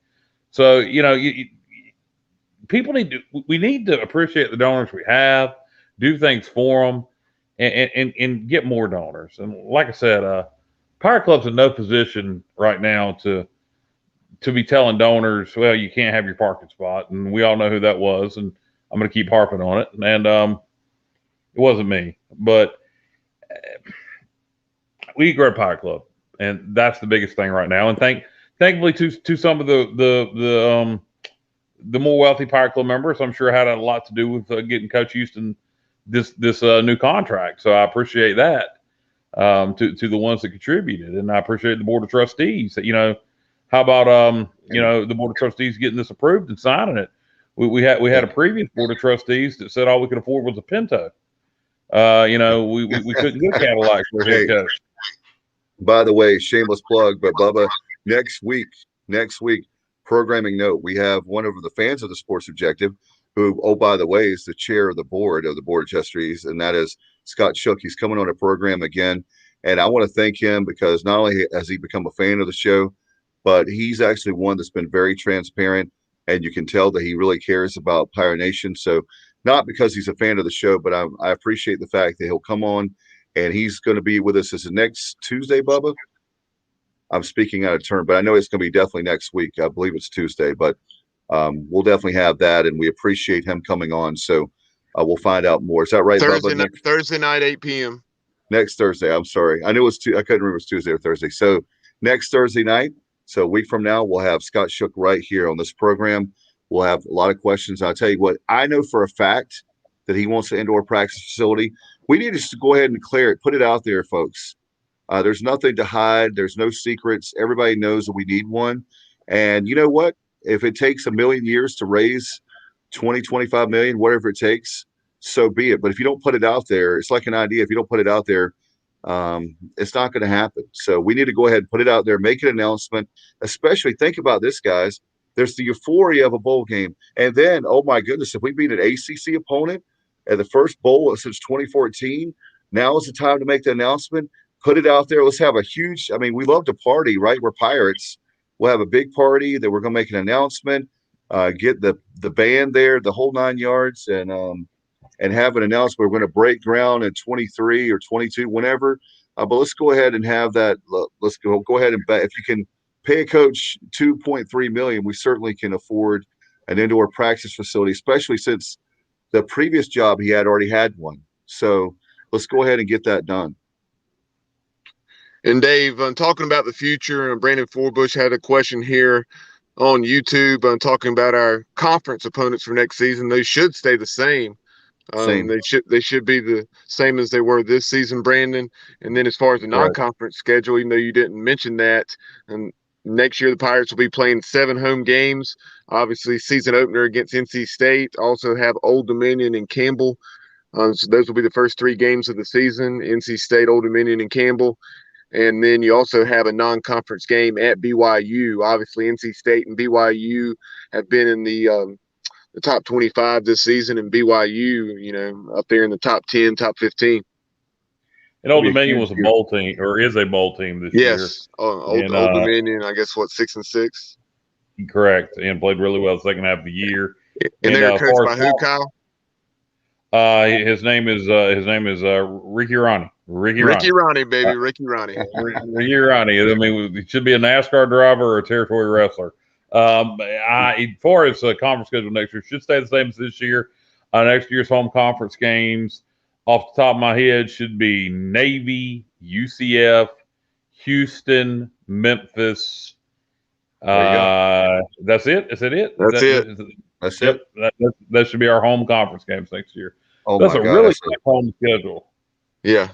So, we need to appreciate the donors we have, do things for them, and get more donors. And like I said, Pirate Club's in no position right now to be telling donors, well, you can't have your parking spot. And we all know who that was, and I'm going to keep harping on it. And it wasn't me. But we grow Pirate Club, and that's the biggest thing right now. And thankfully to some of the more wealthy Pirate Club members, I'm sure had a lot to do with getting Coach Houston this new contract. So I appreciate that to the ones that contributed, and I appreciate the board of trustees. How about the board of trustees getting this approved and signing it? We had a previous board of trustees that said all we could afford was a Pinto. We couldn't get Cadillac for a head coach. By the way, shameless plug, but Bubba, next week, programming note, we have one of the fans of the Sports Objective who, oh, by the way, is the chair of the board of trustees, and that is Scott Shook. He's coming on a program again, and I want to thank him because not only has he become a fan of the show, but he's actually one that's been very transparent, and you can tell that he really cares about Pirate Nation. So not because he's a fan of the show, but I appreciate the fact that he'll come on, and he's going to be with us as the next Tuesday, Bubba. I'm speaking out of turn, but I know it's going to be definitely next week. I believe it's Tuesday, but we'll definitely have that, and we appreciate him coming on. So we'll find out more. Is that right, Bubba? Thursday night, 8 p.m. Next Thursday. I'm sorry. I knew it was I couldn't remember if it was Tuesday or Thursday. So next Thursday night. So a week from now, we'll have Scott Shook right here on this program. We'll have a lot of questions. I'll tell you what, I know for a fact that he wants an indoor practice facility. We need to go ahead and declare it, put it out there, folks. There's nothing to hide. There's no secrets. Everybody knows that we need one. And you know what? If it takes a million years to raise 20, 25 million, whatever it takes, so be it. But if you don't put it out there, it's like an idea. If you don't put it out there, it's not going to happen. So we need to go ahead and put it out there, make an announcement, especially think about this, guys. There's the euphoria of a bowl game. And then, oh my goodness, if we beat an ACC opponent at the first bowl since 2014, now is the time to make the announcement, put it out there. Let's have a huge, we love to party, right? We're Pirates. We'll have a big party that we're going to make an announcement, get the band there, the whole 9 yards, and have an announcement. We're going to break ground in 23 or 22, whenever. But let's go ahead and have that. Let's go ahead and bet. If you can pay a coach $2.3 million, we certainly can afford an indoor practice facility, especially since the previous job he had already had one. So let's go ahead and get that done. And Dave, talking about the future, Brandon Forbush had a question here on YouTube talking about our conference opponents for next season. They should stay the same. They should be the same as they were this season, Brandon. And then as far as the non-conference schedule, even though you didn't mention that, and next year the Pirates will be playing 7 home games. Obviously, season opener against NC State. Also have Old Dominion and Campbell. So those will be the first 3 games of the season: NC State, Old Dominion, and Campbell. And then you also have a non-conference game at BYU. Obviously, NC State and BYU have been in the top 25 this season, and BYU, up there in the top 10, top 15. And Old Dominion was a bowl team, or is a bowl team this year. Yes, Old Dominion, I guess, 6-6? Correct, and played really well the second half of the year. And they're coached by who, Kyle? His name is Ricky Ronnie. Ricky Ronnie, baby, Ricky Ronnie. Ricky Ronnie. He should be a NASCAR driver or a territory wrestler. As far as conference schedule next year, should stay the same as this year. Next year's home conference games, off the top of my head, should be Navy, UCF, Houston, Memphis. That's it. Is that it? That's it. That should be our home conference games next year. Oh, that's my a God, really good home schedule. Yeah.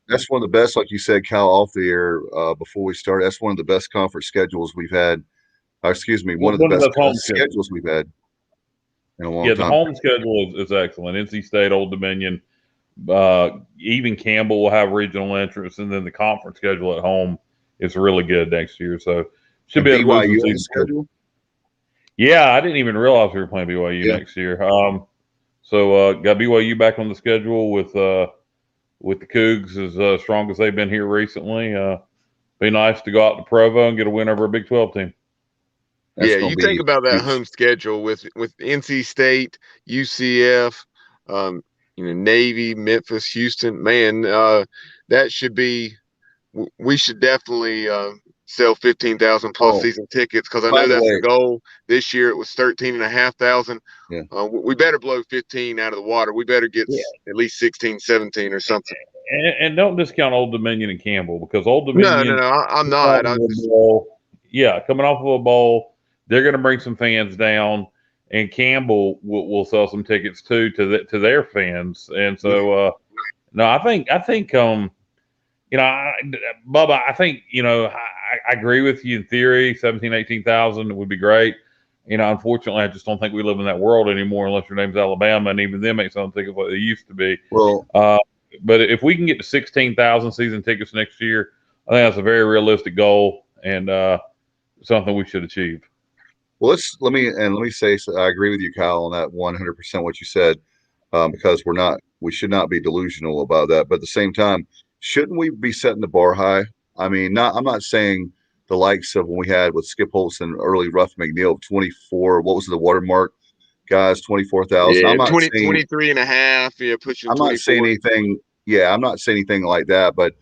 That's one of the best, like you said, Cal, off the air before we started. That's one of the best conference schedules we've had. One of the best home schedules we've had in a long time. Yeah, the home schedule is excellent. NC State, Old Dominion, even Campbell will have regional interest, and then the conference schedule at home is really good next year. So should be a BYU schedule. Yeah, I didn't even realize we were playing BYU next year. So got BYU back on the schedule with the Cougs as strong as they've been here recently. Be nice to go out to Provo and get a win over a Big 12 team. You think about that home schedule with NC State, UCF, Navy, Memphis, Houston. Man, that should be. We should definitely sell 15,000 plus season tickets, because I know that's the goal. This year it was 13,500. Yeah. We better blow 15 out of the water. We better get at least 16, 17 or something. and don't discount Old Dominion and Campbell, because Old No, Dominion, I'm not. coming off of a bowl, they're going to bring some fans down, and Campbell will sell some tickets too to their fans, and so no, I think Bubba, I think I agree with you in theory. 17, 18,000 would be great. Unfortunately, I just don't think we live in that world anymore unless your name's Alabama, and even them ain't selling tickets like they used to be. Well, but if we can get to 16,000 season tickets next year, I think that's a very realistic goal and something we should achieve. well, let me say, so I agree with you, Kyle, on that 100% what you said, because we should not be delusional about that. But at the same time, shouldn't we be setting the bar high? I mean, I'm not saying the likes of when we had with Skip Holtz and early Ruff McNeil of 24. What was the watermark, guys? 24,000. Yeah, I'm not 20, saying 23 and a half. Yeah, pushing I'm 24. not saying anything. Yeah, I'm not saying anything like that. But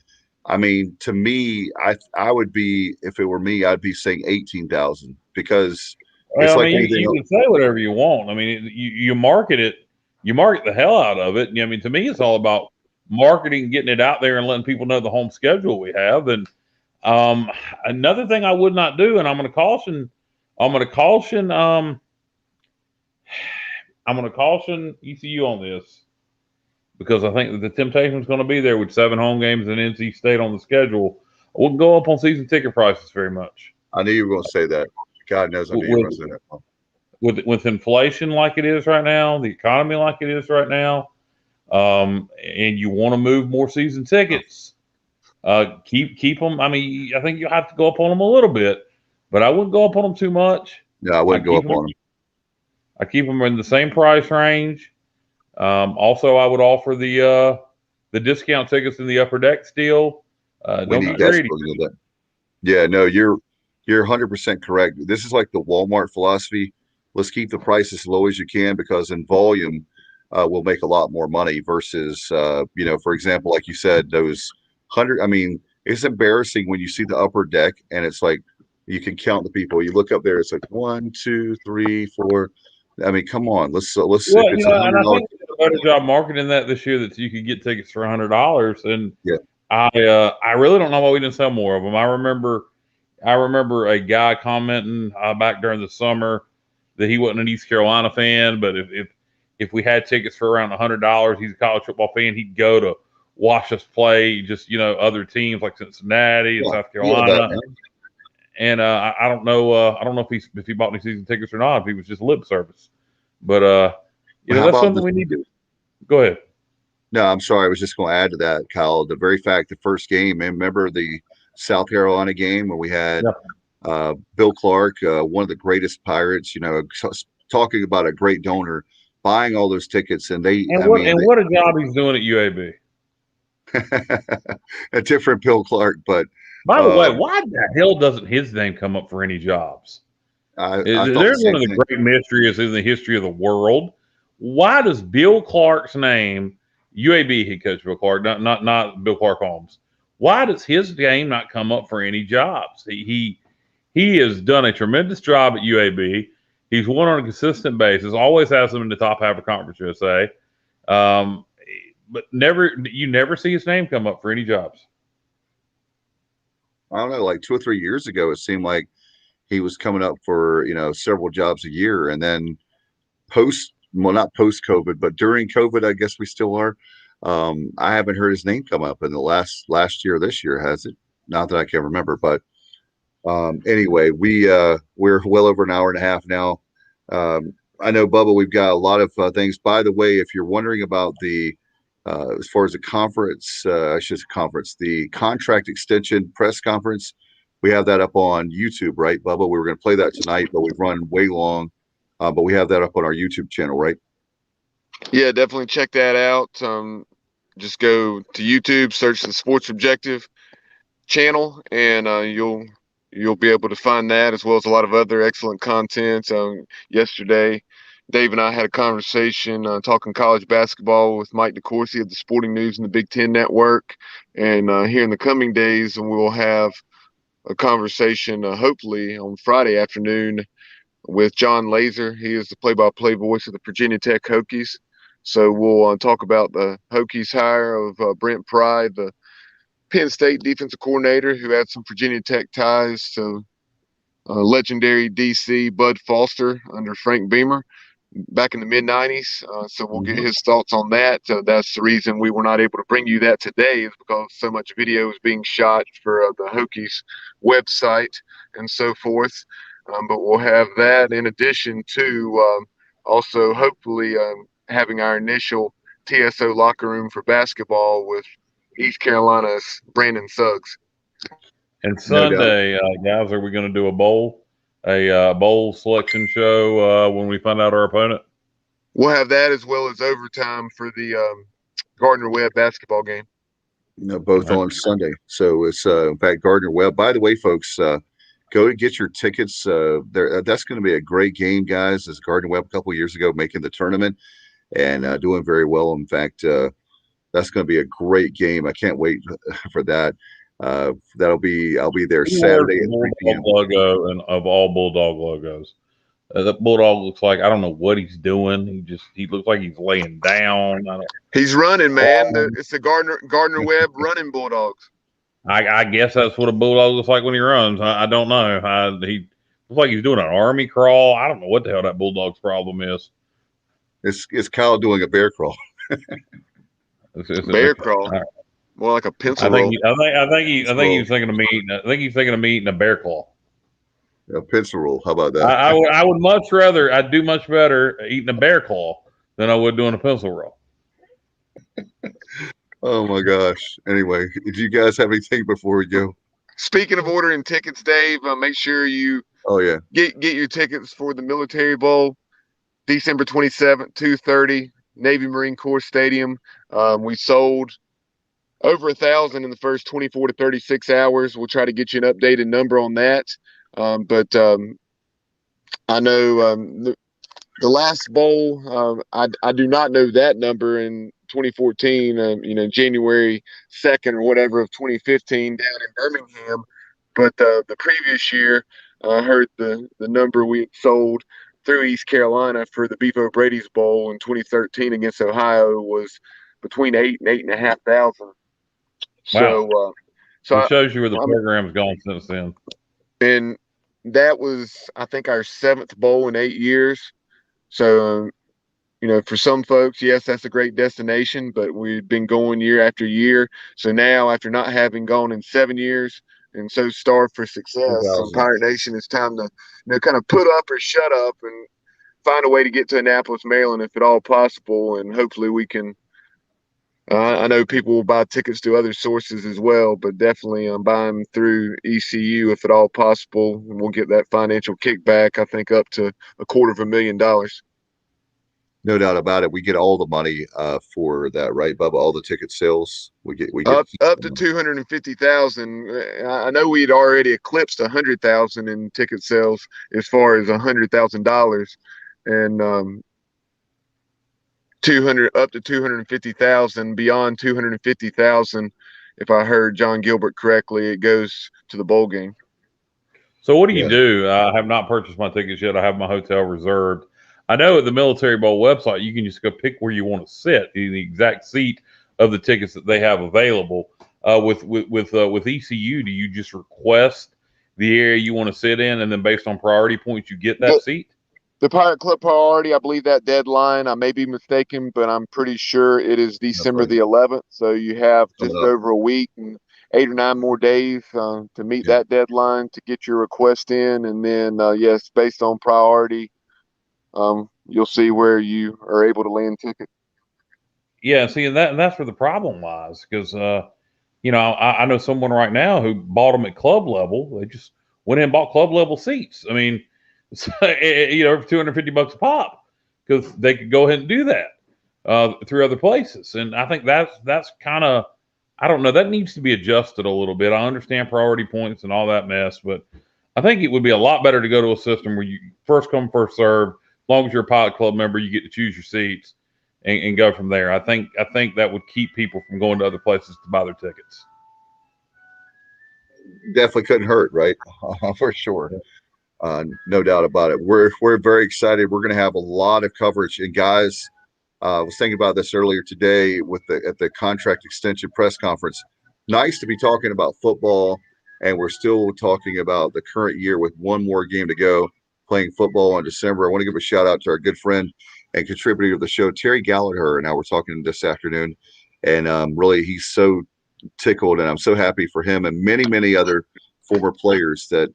I mean, to me, I would be, if it were me, I'd be saying 18,000, because it's Well, I like mean, anything you else. can say whatever you want. I mean, you market it, you market the hell out of it. I mean, to me, it's all about marketing, getting it out there, and letting people know the home schedule we have. And another thing I would not do, and I'm going to caution ECU on this, because I think that the temptation is going to be there with 7 home games and NC State on the schedule. I wouldn't go up on season ticket prices very much. I knew you were going to say that. God knows I knew you were going to say that. With inflation like it is right now, the economy like it is right now, and you want to move more season tickets, keep them. I mean, I think you have to go up on them a little bit, but I wouldn't go up on them too much. Yeah, I wouldn't go up on them. I keep them in the same price range. Also, I would offer the discount tickets in the upper deck still. We Don't need get greedy. that. Yeah, no, you're 100% correct. This is like the Walmart philosophy. Let's keep the price as low as you can, because in volume, we'll make a lot more money versus, for example, like you said, those 100. I mean, it's embarrassing when you see the upper deck and it's like you can count the people. You look up there, it's like 1, 2, 3, 4. I mean, come on, let's. Well, if it's and I $100, think we did a better job marketing that this year, that you could get tickets for $100. And yeah, I really don't know why we didn't sell more of them. I remember a guy commenting back during the summer that he wasn't an East Carolina fan, but if we had tickets for around $100, he's a college football fan, he'd go to watch us play just other teams like Cincinnati and South Carolina. And I don't know if he bought any season tickets or not, if he was just lip service. But that's something we need to. Go ahead. No, I'm sorry. I was just going to add to that, Kyle. The very fact, the first game, and remember the South Carolina game where we had Bill Clark, one of the greatest Pirates, talking about a great donor, buying all those tickets, and what a job he's doing at UAB. A different Bill Clark, but by the way, why the hell doesn't his name come up for any jobs? There's one of the great mysteries in the history of the world. Why does Bill Clark's name, UAB head coach Bill Clark, not Bill Clark Holmes, why does his name not come up for any jobs? He has done a tremendous job at UAB. He's won on a consistent basis, always has them in the top half of Conference USA. But you never see his name come up for any jobs. I don't know, like 2 or 3 years ago, it seemed like he was coming up for, several jobs a year. And then not post COVID, but during COVID, I guess we still are. I haven't heard his name come up in the last year, this year, has it? Not that I can remember, but anyway, we're well over an hour and a half now. I know, Bubba, we've got a lot of things. By the way, if you're wondering about as far as the conference, the contract extension press conference, we have that up on YouTube, right, Bubba? We were going to play that tonight, but we've run way long. But we have that up on our YouTube channel, right? Yeah, definitely check that out. Just go to YouTube, search the Sports Objective channel, and you'll be able to find that, as well as a lot of other excellent content. Yesterday, Dave and I had a conversation talking college basketball with Mike DeCourcy of the Sporting News and the Big Ten Network. And here in the coming days, we'll have a conversation, hopefully on Friday afternoon, with John Laaser. He is the play-by-play voice of the Virginia Tech Hokies. So we'll talk about the Hokies hire of Brent Pry, the Penn State defensive coordinator who had some Virginia Tech ties to legendary DC Bud Foster under Frank Beamer back in the mid-90s. So we'll get his thoughts on that. That's the reason we were not able to bring you that today, is because so much video is being shot for the Hokies website and so forth. But we'll have that in addition to also hopefully having our initial TSO locker room for basketball with East Carolina's Brandon Suggs. And Sunday, guys, are we going to do a bowl selection show when we find out our opponent? We'll have that as well as overtime for the Gardner-Webb basketball game. Both on Sunday. So it's in fact Gardner-Webb. By the way, folks, go to get your tickets. That's going to be a great game, guys. As Gardner-Webb a couple of years ago making the tournament and doing very well. In fact, that's going to be a great game. I can't wait for that. I'll be there Saturday at 3 p.m. Logo and of all Bulldog logos. The Bulldog looks like, I don't know what he's doing. He looks like he's laying down. He's running, man. It's the Gardner-Webb running Bulldogs. I guess that's what a Bulldog looks like when he runs. I don't know. He looks like he's doing an army crawl. I don't know what the hell that Bulldog's problem is. It's Kyle doing a bear crawl. Bear crawl. More like a pencil roll. I think he's thinking of me. I think he's thinking of me eating a bear claw. A pencil roll. How about that? I would much rather. I'd do much better eating a bear claw than I would doing a pencil roll. Oh my gosh. Anyway, do you guys have anything before we go? Speaking of ordering tickets, Dave, make sure you get your tickets for the Military Bowl, December 27th, 2:30, Navy Marine Corps Stadium. We sold over 1,000 in the first 24 to 36 hours. We'll try to get you an updated number on that. But I know the last bowl, I do not know that number in 2014, January 2nd or whatever of 2015 down in Birmingham. But the previous year, I heard the number we had sold through East Carolina for the Beef O'Brady's Bowl in 2013 against Ohio was between 8,000 and 8,500. Wow. So it shows you where the program's gone since then. And that was, I think, our 7th bowl in 8 years. So, for some folks, yes, that's a great destination, but we've been going year after year. So now, after not having gone in 7 years and so starved for success, on Pirate Nation, it's time to, kind of put up or shut up and find a way to get to Annapolis, Maryland, if at all possible. And hopefully we can. I know people will buy tickets to other sources as well, but definitely I'm buying through ECU if at all possible, and we'll get that financial kickback, I think, up to $250,000. No doubt about it. We get all the money for that, right, Bubba? All the ticket sales we get up to 250,000. I know we had already eclipsed 100,000 in ticket sales as far as $100,000, and 200 up to 250,000. Beyond 250,000, if I heard John Gilbert correctly, it goes to the bowl game. So what do you do? I have not purchased my tickets yet. I have my hotel reserved. I know at the Military Bowl website, you can just go pick where you want to sit, the exact seat of the tickets that they have available. With ECU, do you just request the area you want to sit in, and then based on priority points, you get that seat? The Pirate Club priority, I believe that deadline, I may be mistaken, but I'm pretty sure it is December the 11th. So you have just over a week and 8 or 9 more days to meet that deadline to get your request in. And then, yes, based on priority, you'll see where you are able to land tickets. Yeah, see, and that's where the problem lies, because, I know someone right now who bought them at club level. They just went in and bought club level seats. I mean, for $250 a pop, because they could go ahead and do that through other places. And I think that's kind of, I don't know, that needs to be adjusted a little bit. I understand priority points and all that mess, but I think it would be a lot better to go to a system where you first come, first serve. As long as you're a Pilot Club member, you get to choose your seats and go from there. I think that would keep people from going to other places to buy their tickets. Definitely couldn't hurt, right? For sure. No doubt about it. We're very excited. We're going to have a lot of coverage. And guys, I was thinking about this earlier today at the contract extension press conference. Nice to be talking about football, and we're still talking about the current year with one more game to go, playing football in December. I want to give a shout out to our good friend and contributor of the show, Terry Gallagher, and I were talking this afternoon, and really he's so tickled, and I'm so happy for him and many other former players that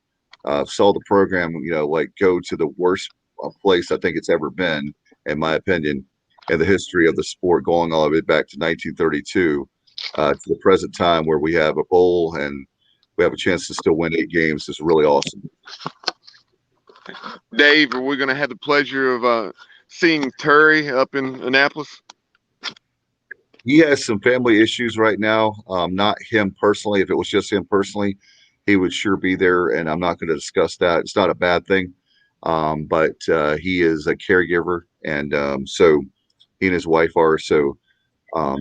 saw the program, like go to the worst place I think it's ever been, in my opinion, in the history of the sport, going all the way back to 1932 to the present time, where we have a bowl and we have a chance to still win 8 games. Is really awesome. Dave, are we going to have the pleasure of seeing Terry up in Annapolis? He has some family issues right now. Not him personally. If it was just him personally, he would sure be there, and I'm not going to discuss that. It's not a bad thing, but he is a caregiver, and so he and his wife are. So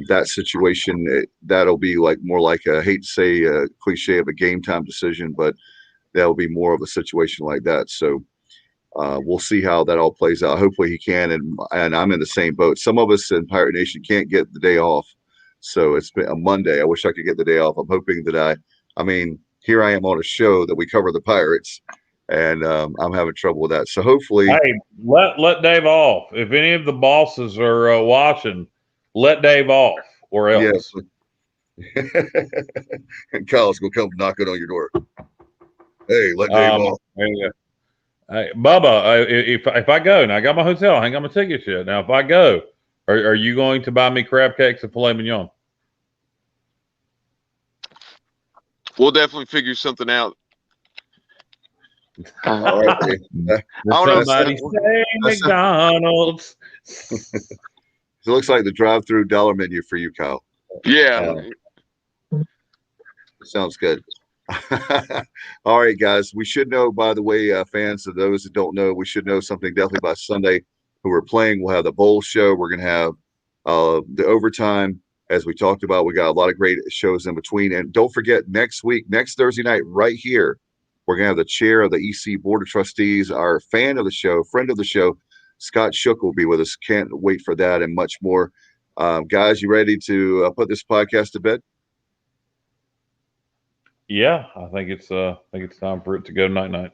that situation, that'll be more like I hate to say a cliche of a game time decision, but that'll be more of a situation like that. So we'll see how that all plays out. Hopefully he can, and I'm in the same boat. Some of us in Pirate Nation can't get the day off, so it's been a Monday. I wish I could get the day off. I'm hoping that I mean, here I am on a show that we cover the Pirates, and I'm having trouble with that. So hopefully, hey, let Dave off. If any of the bosses are watching, let Dave off, or else. Yes. And Kyle's gonna come knocking on your door. Hey, let Dave off. Hey, Bubba, if I go, now I got my hotel, I ain't got my tickets yet. Now, if I go, are you going to buy me crab cakes and filet mignon? We'll definitely figure something out. All right. Somebody say McDonald's. It looks like the drive-through dollar menu for you, Kyle. Yeah. Sounds good. All right, guys. We should know, by the way, fans, of those that don't know, we should know something definitely by Sunday who we're playing. We'll have the bowl show. We're going to have the overtime, as we talked about. We got a lot of great shows in between. And don't forget, next Thursday night, right here, we're going to have the chair of the EC Board of Trustees, our fan of the show, friend of the show, Scott Shook will be with us. Can't wait for that and much more. Guys, you ready to put this podcast to bed? Yeah, I think it's time for it to go night.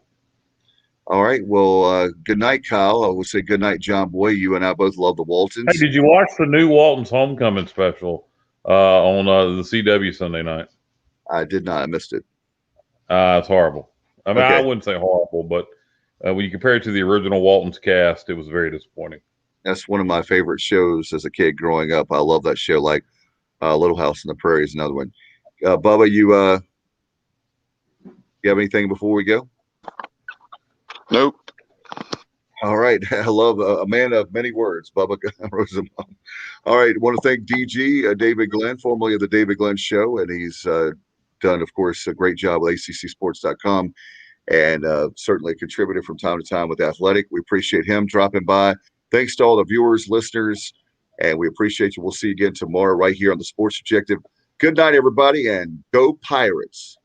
All right. Well, good night, Kyle. I will say good night, John Boy. You and I both love the Waltons. Hey, did you watch the new Waltons Homecoming special on the CW Sunday night? I did not. I missed it. It's horrible. I mean, Okay. I wouldn't say horrible, but when you compare it to the original Waltons cast, it was very disappointing. That's one of my favorite shows as a kid growing up. I love that show. Like Little House on the Prairie is another one. Bubba, you have anything before we go? Nope. All right. I love a man of many words, Bubba Rosenbaum. All right. I want to thank DG, David Glenn, formerly of the David Glenn Show, and he's done, of course, a great job with ACCsports.com. And certainly a contributor from time to time with Athletic. We appreciate him dropping by. Thanks to all the viewers, listeners, and we appreciate you. We'll see you again tomorrow right here on the Sports Objective. Good night, everybody, and go Pirates.